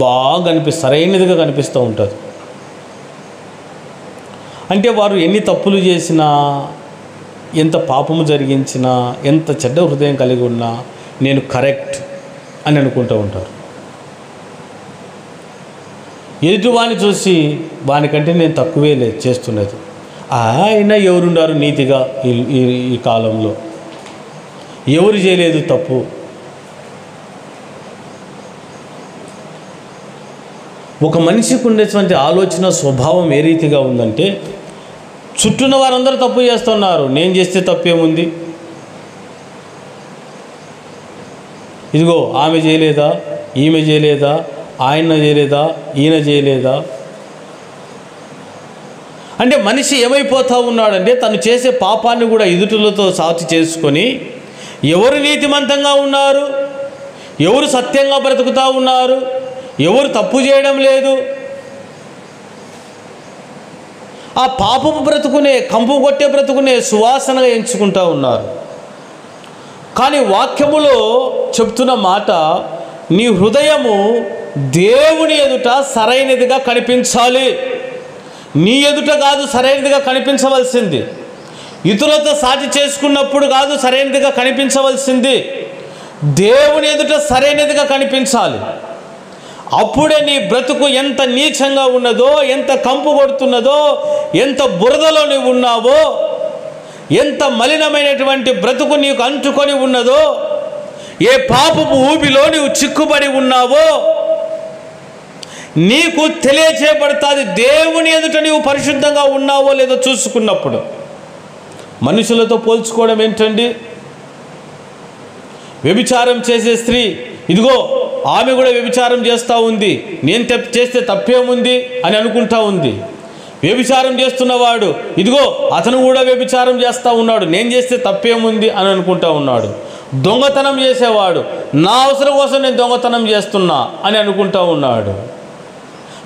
బాగా సరైనదిగా కనిపిస్తూ ఉంటుంది. అంటే వారు ఎన్ని తప్పులు చేసినా, ఎంత పాపము జరిగించినా, ఎంత చెడ్డ హృదయం కలిగి ఉన్నా నేను కరెక్ట్ అని అనుకుంటూ ఉంటారు. ఎదుటివాడిని చూసి వానికంటే నేను తక్కువే లేదు చేస్తున్నది. అయినా ఎవరున్నారు నీతిగా ఈ కాలంలో? ఎవరు చేయలేదు తప్పు? ఒక మనిషికి ఉండేటువంటి ఆలోచన స్వభావం ఏ రీతిగా ఉందంటే, చుట్టూన్న వారందరూ తప్పు చేస్తున్నారు, నేను చేస్తే తప్పేముంది? ఇదిగో ఆమె చేయలేదా, ఈమె చేయలేదా, ఆయన చేయలేదా, ఈయన చేయలేదా? అంటే మనిషి ఏమైపోతూ ఉన్నాడంటే తను చేసే పాపాన్ని కూడా ఎదుటిలతో సాటి చేసుకొని ఎవరు నీతిమంతంగా ఉన్నారు, ఎవరు సత్యంగా బ్రతుకుతూ ఉన్నారు, ఎవరు తప్పు చేయడం లేదు, ఆ పాపపు బ్రతుకునే, కంపు కొట్టే బ్రతుకునే సువాసనగా ఎంచుకుంటూ ఉన్నారు. కానీ వాక్యములో చెప్తున్న మాట, నీ హృదయము దేవుని ఎదుట సరైనదిగా కనిపించాలి. నీ ఎదుట కాదు సరైనదిగా కనిపించవలసింది, ఇతరులతో సాటి చేసుకున్నప్పుడు కాదు సరైనదిగా కనిపించవలసింది, దేవుని ఎదుట సరైనదిగా కనిపించాలి. అప్పుడే నీ బ్రతుకు ఎంత నీచంగా ఉన్నదో, ఎంత కంపు కొడుతున్నదో, ఎంత బురదలో నీవు ఉన్నావో, ఎంత మలినమైనటువంటి బ్రతుకు నీకు అంటుకొని ఉన్నదో, ఏ పాపపు ఊబిలో నీవు చిక్కుబడి ఉన్నావో నీకు తెలియచేయబడుతుంది. దేవుని ఎదుట నీవు పరిశుద్ధంగా ఉన్నావో లేదో చూసుకున్నప్పుడు. మనుషులతో పోల్చుకోవడం ఏంటండి? వ్యభిచారం చేసే స్త్రీ, ఇదిగో ఆమె కూడా వ్యభిచారం చేస్తూ ఉంది, నేను చేస్తే తప్పేముంది అని అనుకుంటా ఉంది. వ్యభిచారం చేస్తున్నవాడు, ఇదిగో అతను కూడా వ్యభిచారం చేస్తూ ఉన్నాడు, నేను చేస్తే తప్పేముంది అని అనుకుంటా ఉన్నాడు. దొంగతనం చేసేవాడు, నా అవసరం కోసం నేను దొంగతనం చేస్తున్నా అని అనుకుంటా ఉన్నాడు.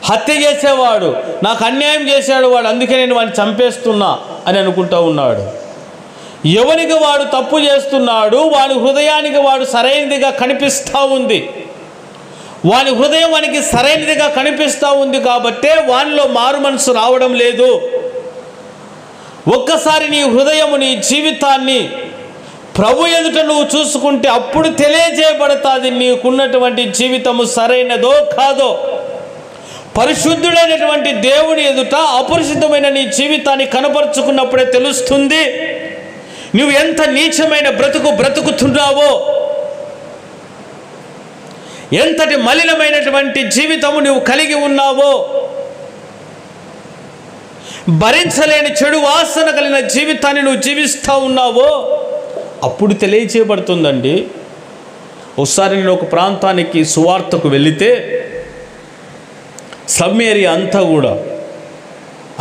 హత్య చేసేవాడు, నాకు అన్యాయం చేశాడు వాడు, అందుకే నేను వాడిని చంపేస్తున్నా అని అనుకుంటా ఉన్నాడు. ఎవరికి వాడు తప్పు చేస్తున్నాడు, వాని హృదయానికి వాడు సరైనదిగా కనిపిస్తూ ఉంది. వాని హృదయం వానికి సరైనదిగా కనిపిస్తూ ఉంది కాబట్టే వానిలో మారు మనసు రావడం లేదు. ఒక్కసారి నీ హృదయము, నీ జీవితాన్ని ప్రభు ఎదుట నువ్వు చూసుకుంటే అప్పుడు తెలియజేయబడుతుంది నీకున్నటువంటి జీవితము సరైనదో కాదో. పరిశుద్ధుడైనటువంటి దేవుని ఎదుట అపరిశుద్ధమైన నీ జీవితాన్ని కనపరుచుకున్నప్పుడే తెలుస్తుంది నువ్వు ఎంత నీచమైన బ్రతుకుతున్నావో, ఎంతటి మలినమైనటువంటి జీవితము నువ్వు కలిగి ఉన్నావో, భరించలేని చెడు వాసన కలిగిన జీవితాన్ని నువ్వు జీవిస్తూ ఉన్నావో అప్పుడు తెలియచేయబడుతుందండి. ఒకసారి నేను ఒక ప్రాంతానికి సువార్తకు వెళితే స్లమ్ ఏరియా అంతా కూడా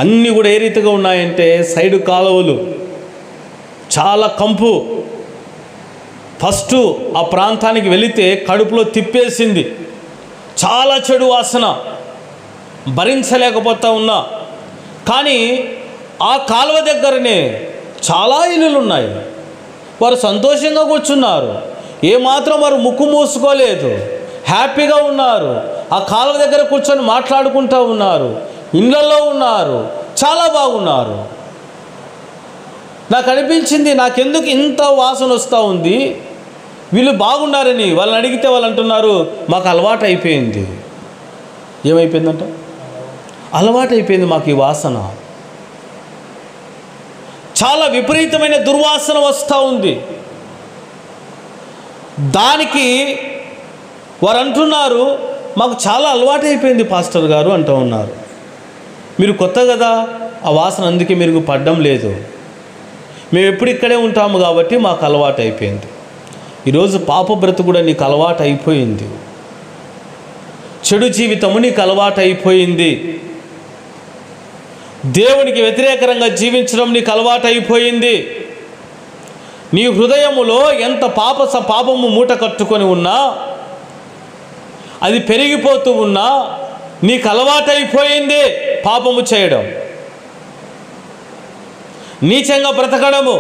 అన్నీ కూడా ఏ రీతిగా ఉన్నాయంటే సైడు కాలువలు, చాలా కంపు. ఫస్ట్ ఆ ప్రాంతానికి వెళితే కడుపులో తిప్పేసింది, చాలా చెడు వాసన, భరించలేకపోతా ఉన్నా. కానీ ఆ కాలువ దగ్గరనే చాలా ఇల్లులు ఉన్నాయి. వారు సంతోషంగా కూర్చున్నారు, ఏమాత్రం వారు ముక్కు మూసుకోలేదు, హ్యాపీగా ఉన్నారు. ఆ కాలువ దగ్గర కూర్చొని మాట్లాడుకుంటూ ఉన్నారు, ఇళ్ళల్లో ఉన్నారు, చాలా బాగున్నారు. నాకు అనిపించింది, నాకెందుకు ఇంత వాసన వస్తూ ఉంది, వీళ్ళు బాగున్నారని. వాళ్ళని అడిగితే వాళ్ళు అంటున్నారు, మాకు అలవాటు అయిపోయింది. ఏమైపోయిందంట? అలవాటు అయిపోయింది మాకు ఈ వాసన. చాలా విపరీతమైన దుర్వాసన వస్తూ ఉంది. దానికి వారు అంటున్నారు, మాకు చాలా అలవాటు అయిపోయింది పాస్టర్ గారు అంటూ ఉన్నారు. మీరు కొత్త కదా, ఆ వాసన అందుకే మీరు పడ్డం లేదు, మేము ఎప్పుడు ఇక్కడే ఉంటాము కాబట్టి మాకు అలవాటు అయిపోయింది. ఈరోజు పాప బ్రతుకు కూడా నీకు అలవాటు అయిపోయింది, చెడు జీవితము నీకు అలవాటు అయిపోయింది, దేవునికి వ్యతిరేకంగా జీవించడం నీకు అలవాటు అయిపోయింది. నీ హృదయములో ఎంత పాపము మూట కట్టుకొని ఉన్నా, అది పెరిగిపోతూ ఉన్నా నీకు అలవాటు అయిపోయింది పాపము చేయడం, నీచంగా బ్రతకడము,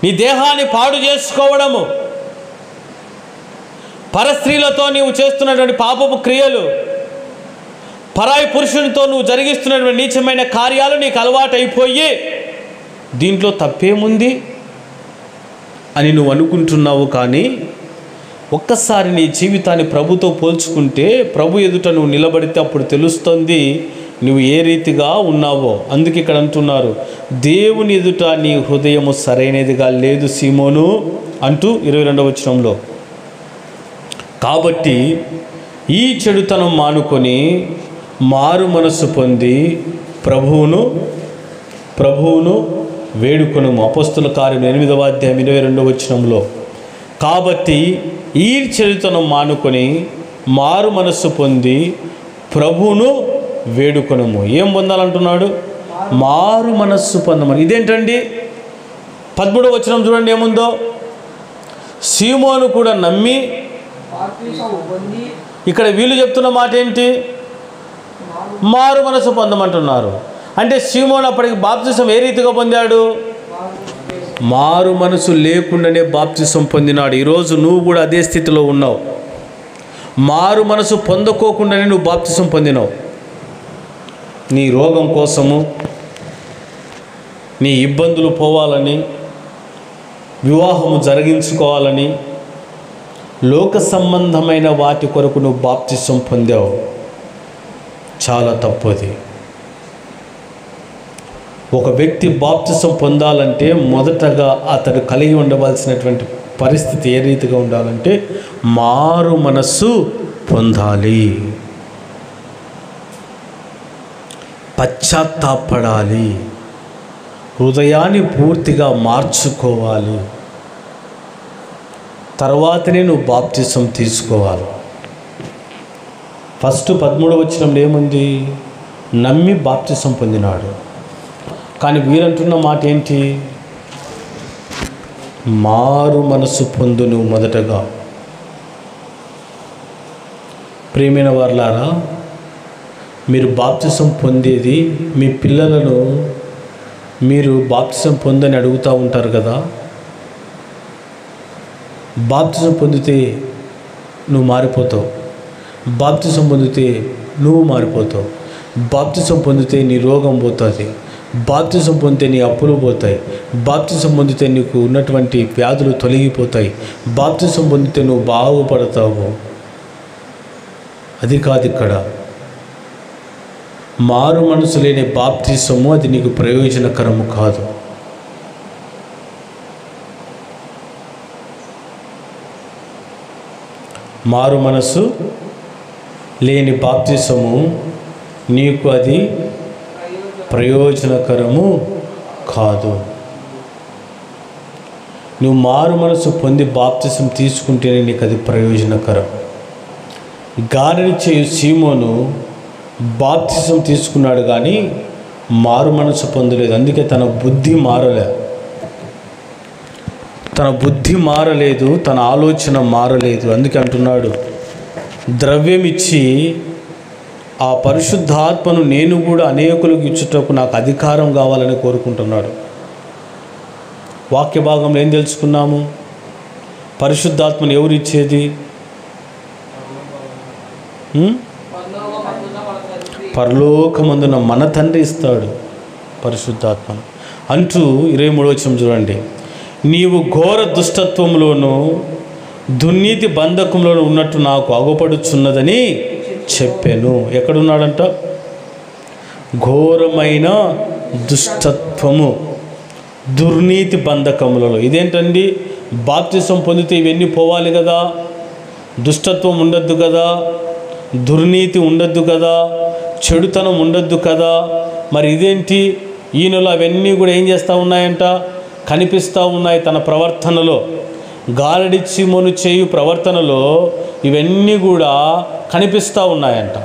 నీ దేహాన్ని పాడు చేసుకోవడము, పరస్త్రీలతో నీవు చేస్తున్నటువంటి పాపపు క్రియలు, పరాయి పురుషునితో నువ్వు జరిగిస్తున్నటువంటి నీచమైన కార్యాలు నీకు అలవాటు అయిపోయి దీంట్లో తప్పేముంది అని నువ్వు అనుకుంటున్నావు. కానీ ఒక్కసారి నీ జీవితాన్ని ప్రభుతో పోల్చుకుంటే, ప్రభు ఎదుట నువ్వు నిలబడితే అప్పుడు తెలుస్తుంది నువ్వు ఏ రీతిగా ఉన్నావో. అందుకే ఇక్కడ అంటున్నారు, దేవుని ఎదుట నీ హృదయము సరైనదిగా లేదు సీమోను అంటూ 22వ వచనంలో. కాబట్టి ఈ చెడుతనం మానుకొని మారు మనస్సు పొంది ప్రభువును వేడుకొనుము. అపోస్తుల కార్యం 8వ అధ్యాయం 22వ వచనంలో. కాబట్టి ఈ చెడుతనం మానుకొని మారు మనస్సు పొంది ప్రభువును వేడుకొనుము. ఏం పొందాలంటున్నాడు? మారు మనస్సు పొందమని. ఇదేంటండి? 13వ వచనం చూడండి ఏముందో. సీమోను కూడా నమ్మి, ఇక్కడ వీళ్ళు చెప్తున్న మాట ఏంటి? మారు మనసు పొందమంటున్నారు. అంటే సీమోను అప్పటికి బాప్తిసం ఏ రీతిగా పొందాడు? మారు మనసు లేకుండానే బాప్తిసం పొందినాడు. ఈరోజు నువ్వు కూడా అదే స్థితిలో ఉన్నావు. మారు మనసు పొందుకోకుండానే నువ్వు బాప్తిసం పొందినావు. నీ రోగం కోసము, నీ ఇబ్బందులు పోవాలని, వివాహము జరిగించుకోవాలని, లోక సంబంధమైన వాటి కొరకు నువ్వు బాప్తిసం పొందావు. చాలా తప్పది. ఒక వ్యక్తి బాప్తిసం పొందాలంటే మొదటగా అతడు కలిగి ఉండవలసినటువంటి పరిస్థితి ఏ రీతిగా ఉండాలంటే మారు మనస్సు పొందాలి, పశ్చాత్తాపడాలి, హృదయాన్ని పూర్తిగా మార్చుకోవాలి. తర్వాతనే నువ్వు బాప్తిసం తీసుకోవాలి. ఫస్ట్ 13వ వచనంలో ఏముంది? నమ్మి బాప్తిసం పొందినాడు. కానీ వీరంటున్న మాట ఏంటి? మారు మనసు పొందు నువ్వు మొదటగా. ప్రియమైన వారలారా, మీరు బాప్తిసం పొందేది మీ పిల్లలను మీరు బాప్తిసం పొందని అడుగుతూ ఉంటారు కదా. బాప్తిసం పొందితే నువ్వు మారిపోతావు, బాప్తిసం పొందితే నువ్వు మారిపోతావు, బాప్తిసం పొందితే నీ రోగం పోతుంది, బాప్తిసం పొందితే నీ అప్పులు పోతాయి, బాప్తిసం పొందితే నీకు ఉన్నటువంటి వ్యాధులు తొలగిపోతాయి, బాప్తిసం పొందితే నువ్వు బాగుపడతావు. అది కాదు ఇక్కడ. మారు మనసు లేని బాప్తిసము అది నీకు ప్రయోజనకరము కాదు. మారు మనసు లేని బాప్తిసము నీకు అది ప్రయోజనకరము కాదు. నువ్వు మారు మనసు పొంది బాప్తిసం తీసుకుంటేనే నీకు అది ప్రయోజనకరం. గారెడి చేయు సీమోను బాప్తిసం తీసుకున్నాడు కానీ మారు మనసు పొందలేదు. అందుకే తన బుద్ధి మారలేదు, తన ఆలోచన మారలేదు. అందుకే అంటున్నాడు, ద్రవ్యం ఇచ్చి ఆ పరిశుద్ధాత్మను నేను కూడా అనేకులకు ఇచ్చుటకు నాకు అధికారం కావాలని కోరుకుంటున్నాడు. వాక్య భాగంలో ఏం తెలుసుకున్నాము? పరిశుద్ధాత్మను ఎవరు ఇచ్చేది? పరలోకమందున మన తండ్రి ఇస్తాడు పరిశుద్ధాత్మను అంటూ 23వ వచనం చూడండి. నీవు ఘోర దుష్టత్వంలోనూ దుర్నీతి బంధకంలోనూ ఉన్నట్టు నాకు అగుపడుచున్నదని చెప్పాను. ఎక్కడున్నాడంట? ఘోరమైన దుష్టత్వము, దుర్నీతి బంధకములలో. ఇదేంటండి? బాప్తిసం పొందితే ఇవన్నీ పోవాలి కదా, దుష్టత్వం ఉండొద్దు కదా, దుర్నీతి ఉండొద్దు కదా, చెడుతనం ఉండొద్దు కదా. మరి ఇదేంటి? ఈయనలో అవన్నీ కూడా ఏం చేస్తూ ఉన్నాయంట? కనిపిస్తూ ఉన్నాయి తన ప్రవర్తనలో. గారడి సీమోను చేయు ప్రవర్తనలో ఇవన్నీ కూడా కనిపిస్తూ ఉన్నాయంట.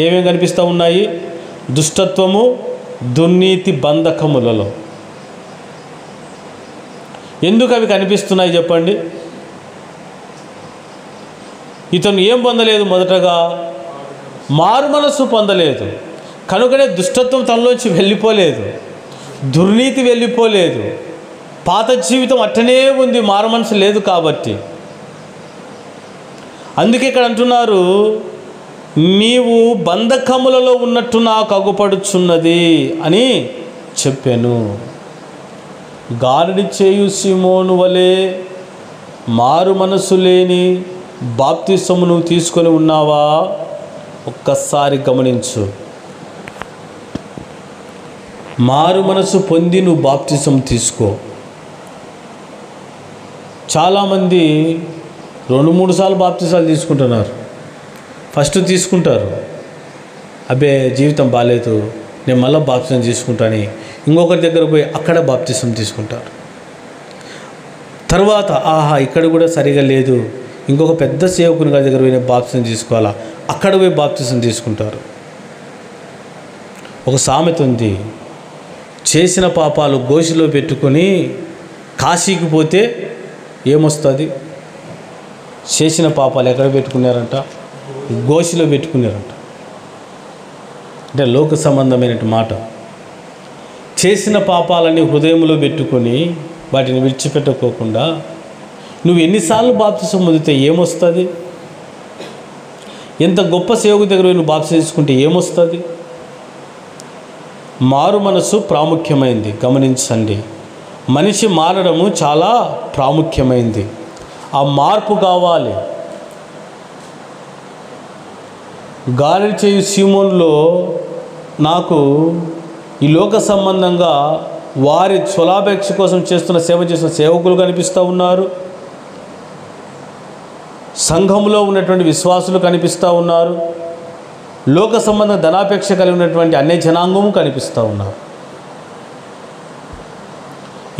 ఏమేమి కనిపిస్తూ ఉన్నాయి? దుష్టత్వము, దుర్నీతి బంధకములలో. ఎందుకు అవి కనిపిస్తున్నాయి చెప్పండి? ఇతను ఏం పొందలేదు? మొదటగా మారు మనస్సు పొందలేదు కనుకనే దుష్టత్వం తనలోంచి వెళ్ళిపోలేదు, దుర్నీతి వెళ్ళిపోలేదు, పాత జీవితం అట్టనే ఉంది, మారు మనసు లేదు కాబట్టి. అందుకే ఇక్కడ అంటున్నారు, నీవు బంధకములలో ఉన్నట్టు నాకు అగుపడుచున్నది అని చెప్పాను. గారడి చేయు సీమోను వలె మారు మనసు లేని బాప్తిసము నువ్వు తీసుకొని ఉన్నావా? ఒక్కసారి గమనించు. మారు మనసు పొంది నువ్వు బాప్తిసం తీసుకో. చాలామంది 2-3 సార్లు బాప్తిసాలు తీసుకుంటున్నారు. ఫస్ట్ తీసుకుంటారు, అబ్బే జీవితం బాగాలేదు, నేను మళ్ళీ బాప్తిసం తీసుకుంటాను, ఇంకొకరి దగ్గర పోయి అక్కడ బాప్తిసం తీసుకుంటారు. తర్వాత ఇక్కడ కూడా సరిగా లేదు, ఇంకొక పెద్ద సేవకుని గారి దగ్గర పోయి బాప్తిసం తీసుకోవాలా, అక్కడ పోయి బాప్తిసం తీసుకుంటారు. ఒక సామెత ఉంది, చేసిన పాపాలు గోషిలో పెట్టుకొని కాశీకి పోతే ఏమొస్తుంది? చేసిన పాపాలు ఎక్కడ పెట్టుకున్నారంట? గోషిలో పెట్టుకున్నారంట. అంటే లోక సంబంధమైన మాట. చేసిన పాపాలని హృదయంలో పెట్టుకొని వాటిని విడిచిపెట్టుకోకుండా నువ్వు ఎన్నిసార్లు బాప్తిసం పొందితే ఏమొస్తుంది? ఎంత గొప్ప సేవకు దగ్గర నువ్వు బాప్తిసం తీసుకుంటే ఏమొస్తుంది? మారు మనసు ప్రాముఖ్యమైంది. గమనించండి, మనిషి మారడము చాలా ప్రాముఖ్యమైంది. ఆ మార్పు కావాలి. గాలి చేయు సీమోన్లో నాకు ఈ లోక సంబంధంగా వారి స్వలాపేక్ష కోసం సేవ చేస్తున్న సేవకులు కనిపిస్తూ ఉన్నారు. సంఘంలో ఉన్నటువంటి విశ్వాసులు కనిపిస్తూ ఉన్నారు, లోక సంబంధ ధనాపేక్ష కలిగి ఉన్నటువంటి అన్య జనాంగము కనిపిస్తూ ఉన్నారు.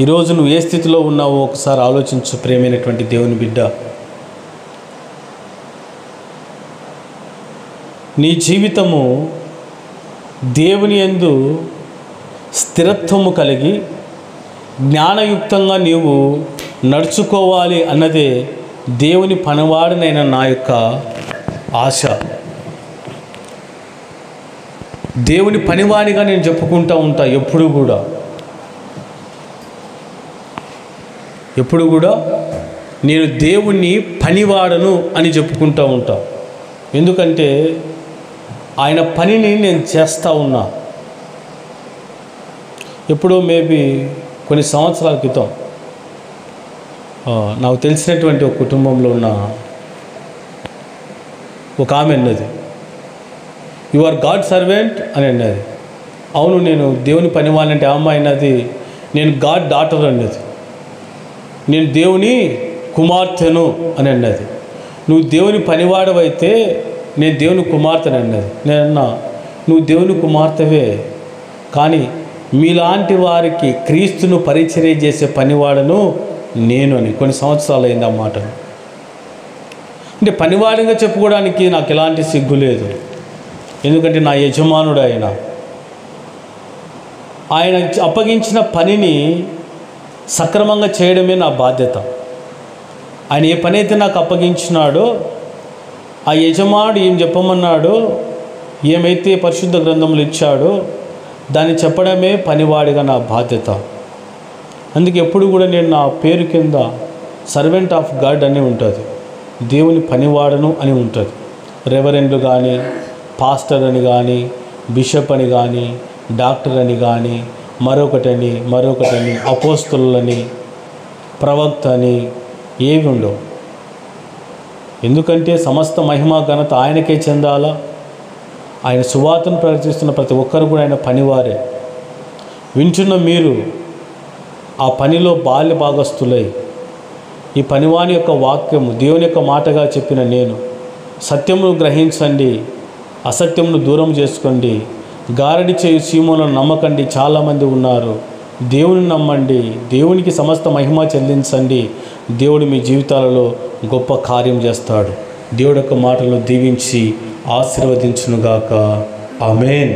ఈరోజు నువ్వు ఏ స్థితిలో ఉన్నావో ఒకసారి ఆలోచించు ప్రియమైనటువంటి దేవుని బిడ్డ. నీ జీవితము దేవుని యందు స్థిరత్వము కలిగి జ్ఞానయుక్తంగా నీవు నడుచుకోవాలి అన్నదే దేవుని పనివాడినైన నా యొక్క ఆశ. దేవుని పనివాడిగా నేను చెప్పుకుంటూ ఉంటా. ఎప్పుడు కూడా నేను దేవుణ్ణి పనివాడను అని చెప్పుకుంటూ ఉంటా. ఎందుకంటే ఆయన పనిని నేను చేస్తూ ఉన్నా. ఎప్పుడో మేబీ కొన్ని సంవత్సరాల క్రితం నాకు తెలిసినటువంటి ఒక కుటుంబంలో ఉన్న ఒక ఆమె అన్నది, యు ఆర్ గాడ్ సర్వెంట్ అని అన్నది. అవును, నేను దేవుని పనివాడిని అంటే, అమ్మాయి అన్నది నేను గాడ్ డాటర్ అన్నది, నేను దేవుని కుమార్తెను అని అన్నది. నువ్వు దేవుని పనివాడవైతే నేను దేవుని కుమార్తెని అన్నది. నేనన్నా, నువ్వు దేవుని కుమార్తెవే, కానీ మీలాంటి వారికి క్రీస్తును పరిచర్య చేసే పనివాడను నేను అని. కొన్ని సంవత్సరాలు అయింది ఆ మాటను. అంటే పనివాడిగా చెప్పుకోవడానికి నాకు ఎలాంటి సిగ్గు లేదు. ఎందుకంటే నా యజమానుడు ఆయన అప్పగించిన పనిని సక్రమంగా చేయడమే నా బాధ్యత. ఆయన ఏ పని అయితే నాకు అప్పగించినాడో, ఆ యజమానుడు ఏం చెప్పమన్నాడో, ఏమైతే పరిశుద్ధ గ్రంథములు ఇచ్చాడో దాన్ని చెప్పడమే పనివాడిగా నా బాధ్యత. అందుకే ఎప్పుడు కూడా నేను నా పేరు కింద సర్వెంట్ ఆఫ్ గాడ్ అని ఉంటుంది, దేవుని పనివాడను అని ఉంటుంది. రెవరెండ్లు కానీ, పాస్టర్ అని కానీ, బిషప్ అని కానీ, డాక్టర్ అని కానీ, మరొకటని అపోస్తలులని, ప్రవక్త అని ఏవి ఉండవు. ఎందుకంటే సమస్త మహిమా ఘనత ఆయనకే చెందాలా. ఆయన సువార్తను ప్రకటిస్తున్న ప్రతి ఒక్కరు కూడా ఆయన పనివారే. వింటున్న మీరు ఆ పనిలో బాల్య భాగస్థులై ఈ పనివాని యొక్క వాక్యము దేవుని యొక్క మాటగా చెప్పిన నేను, సత్యమును గ్రహించండి, అసత్యమును దూరం చేసుకోండి, గారడి చేయు సీమోలను నమ్మకండి, చాలామంది ఉన్నారు. దేవుని నమ్మండి, దేవునికి సమస్త మహిమ చెల్లించండి. దేవుడు మీ జీవితాలలో గొప్ప కార్యం చేస్తాడు. దేవుడి యొక్క మాటలను దీవించి ఆశీర్వదించునుగాక. ఆమేన్.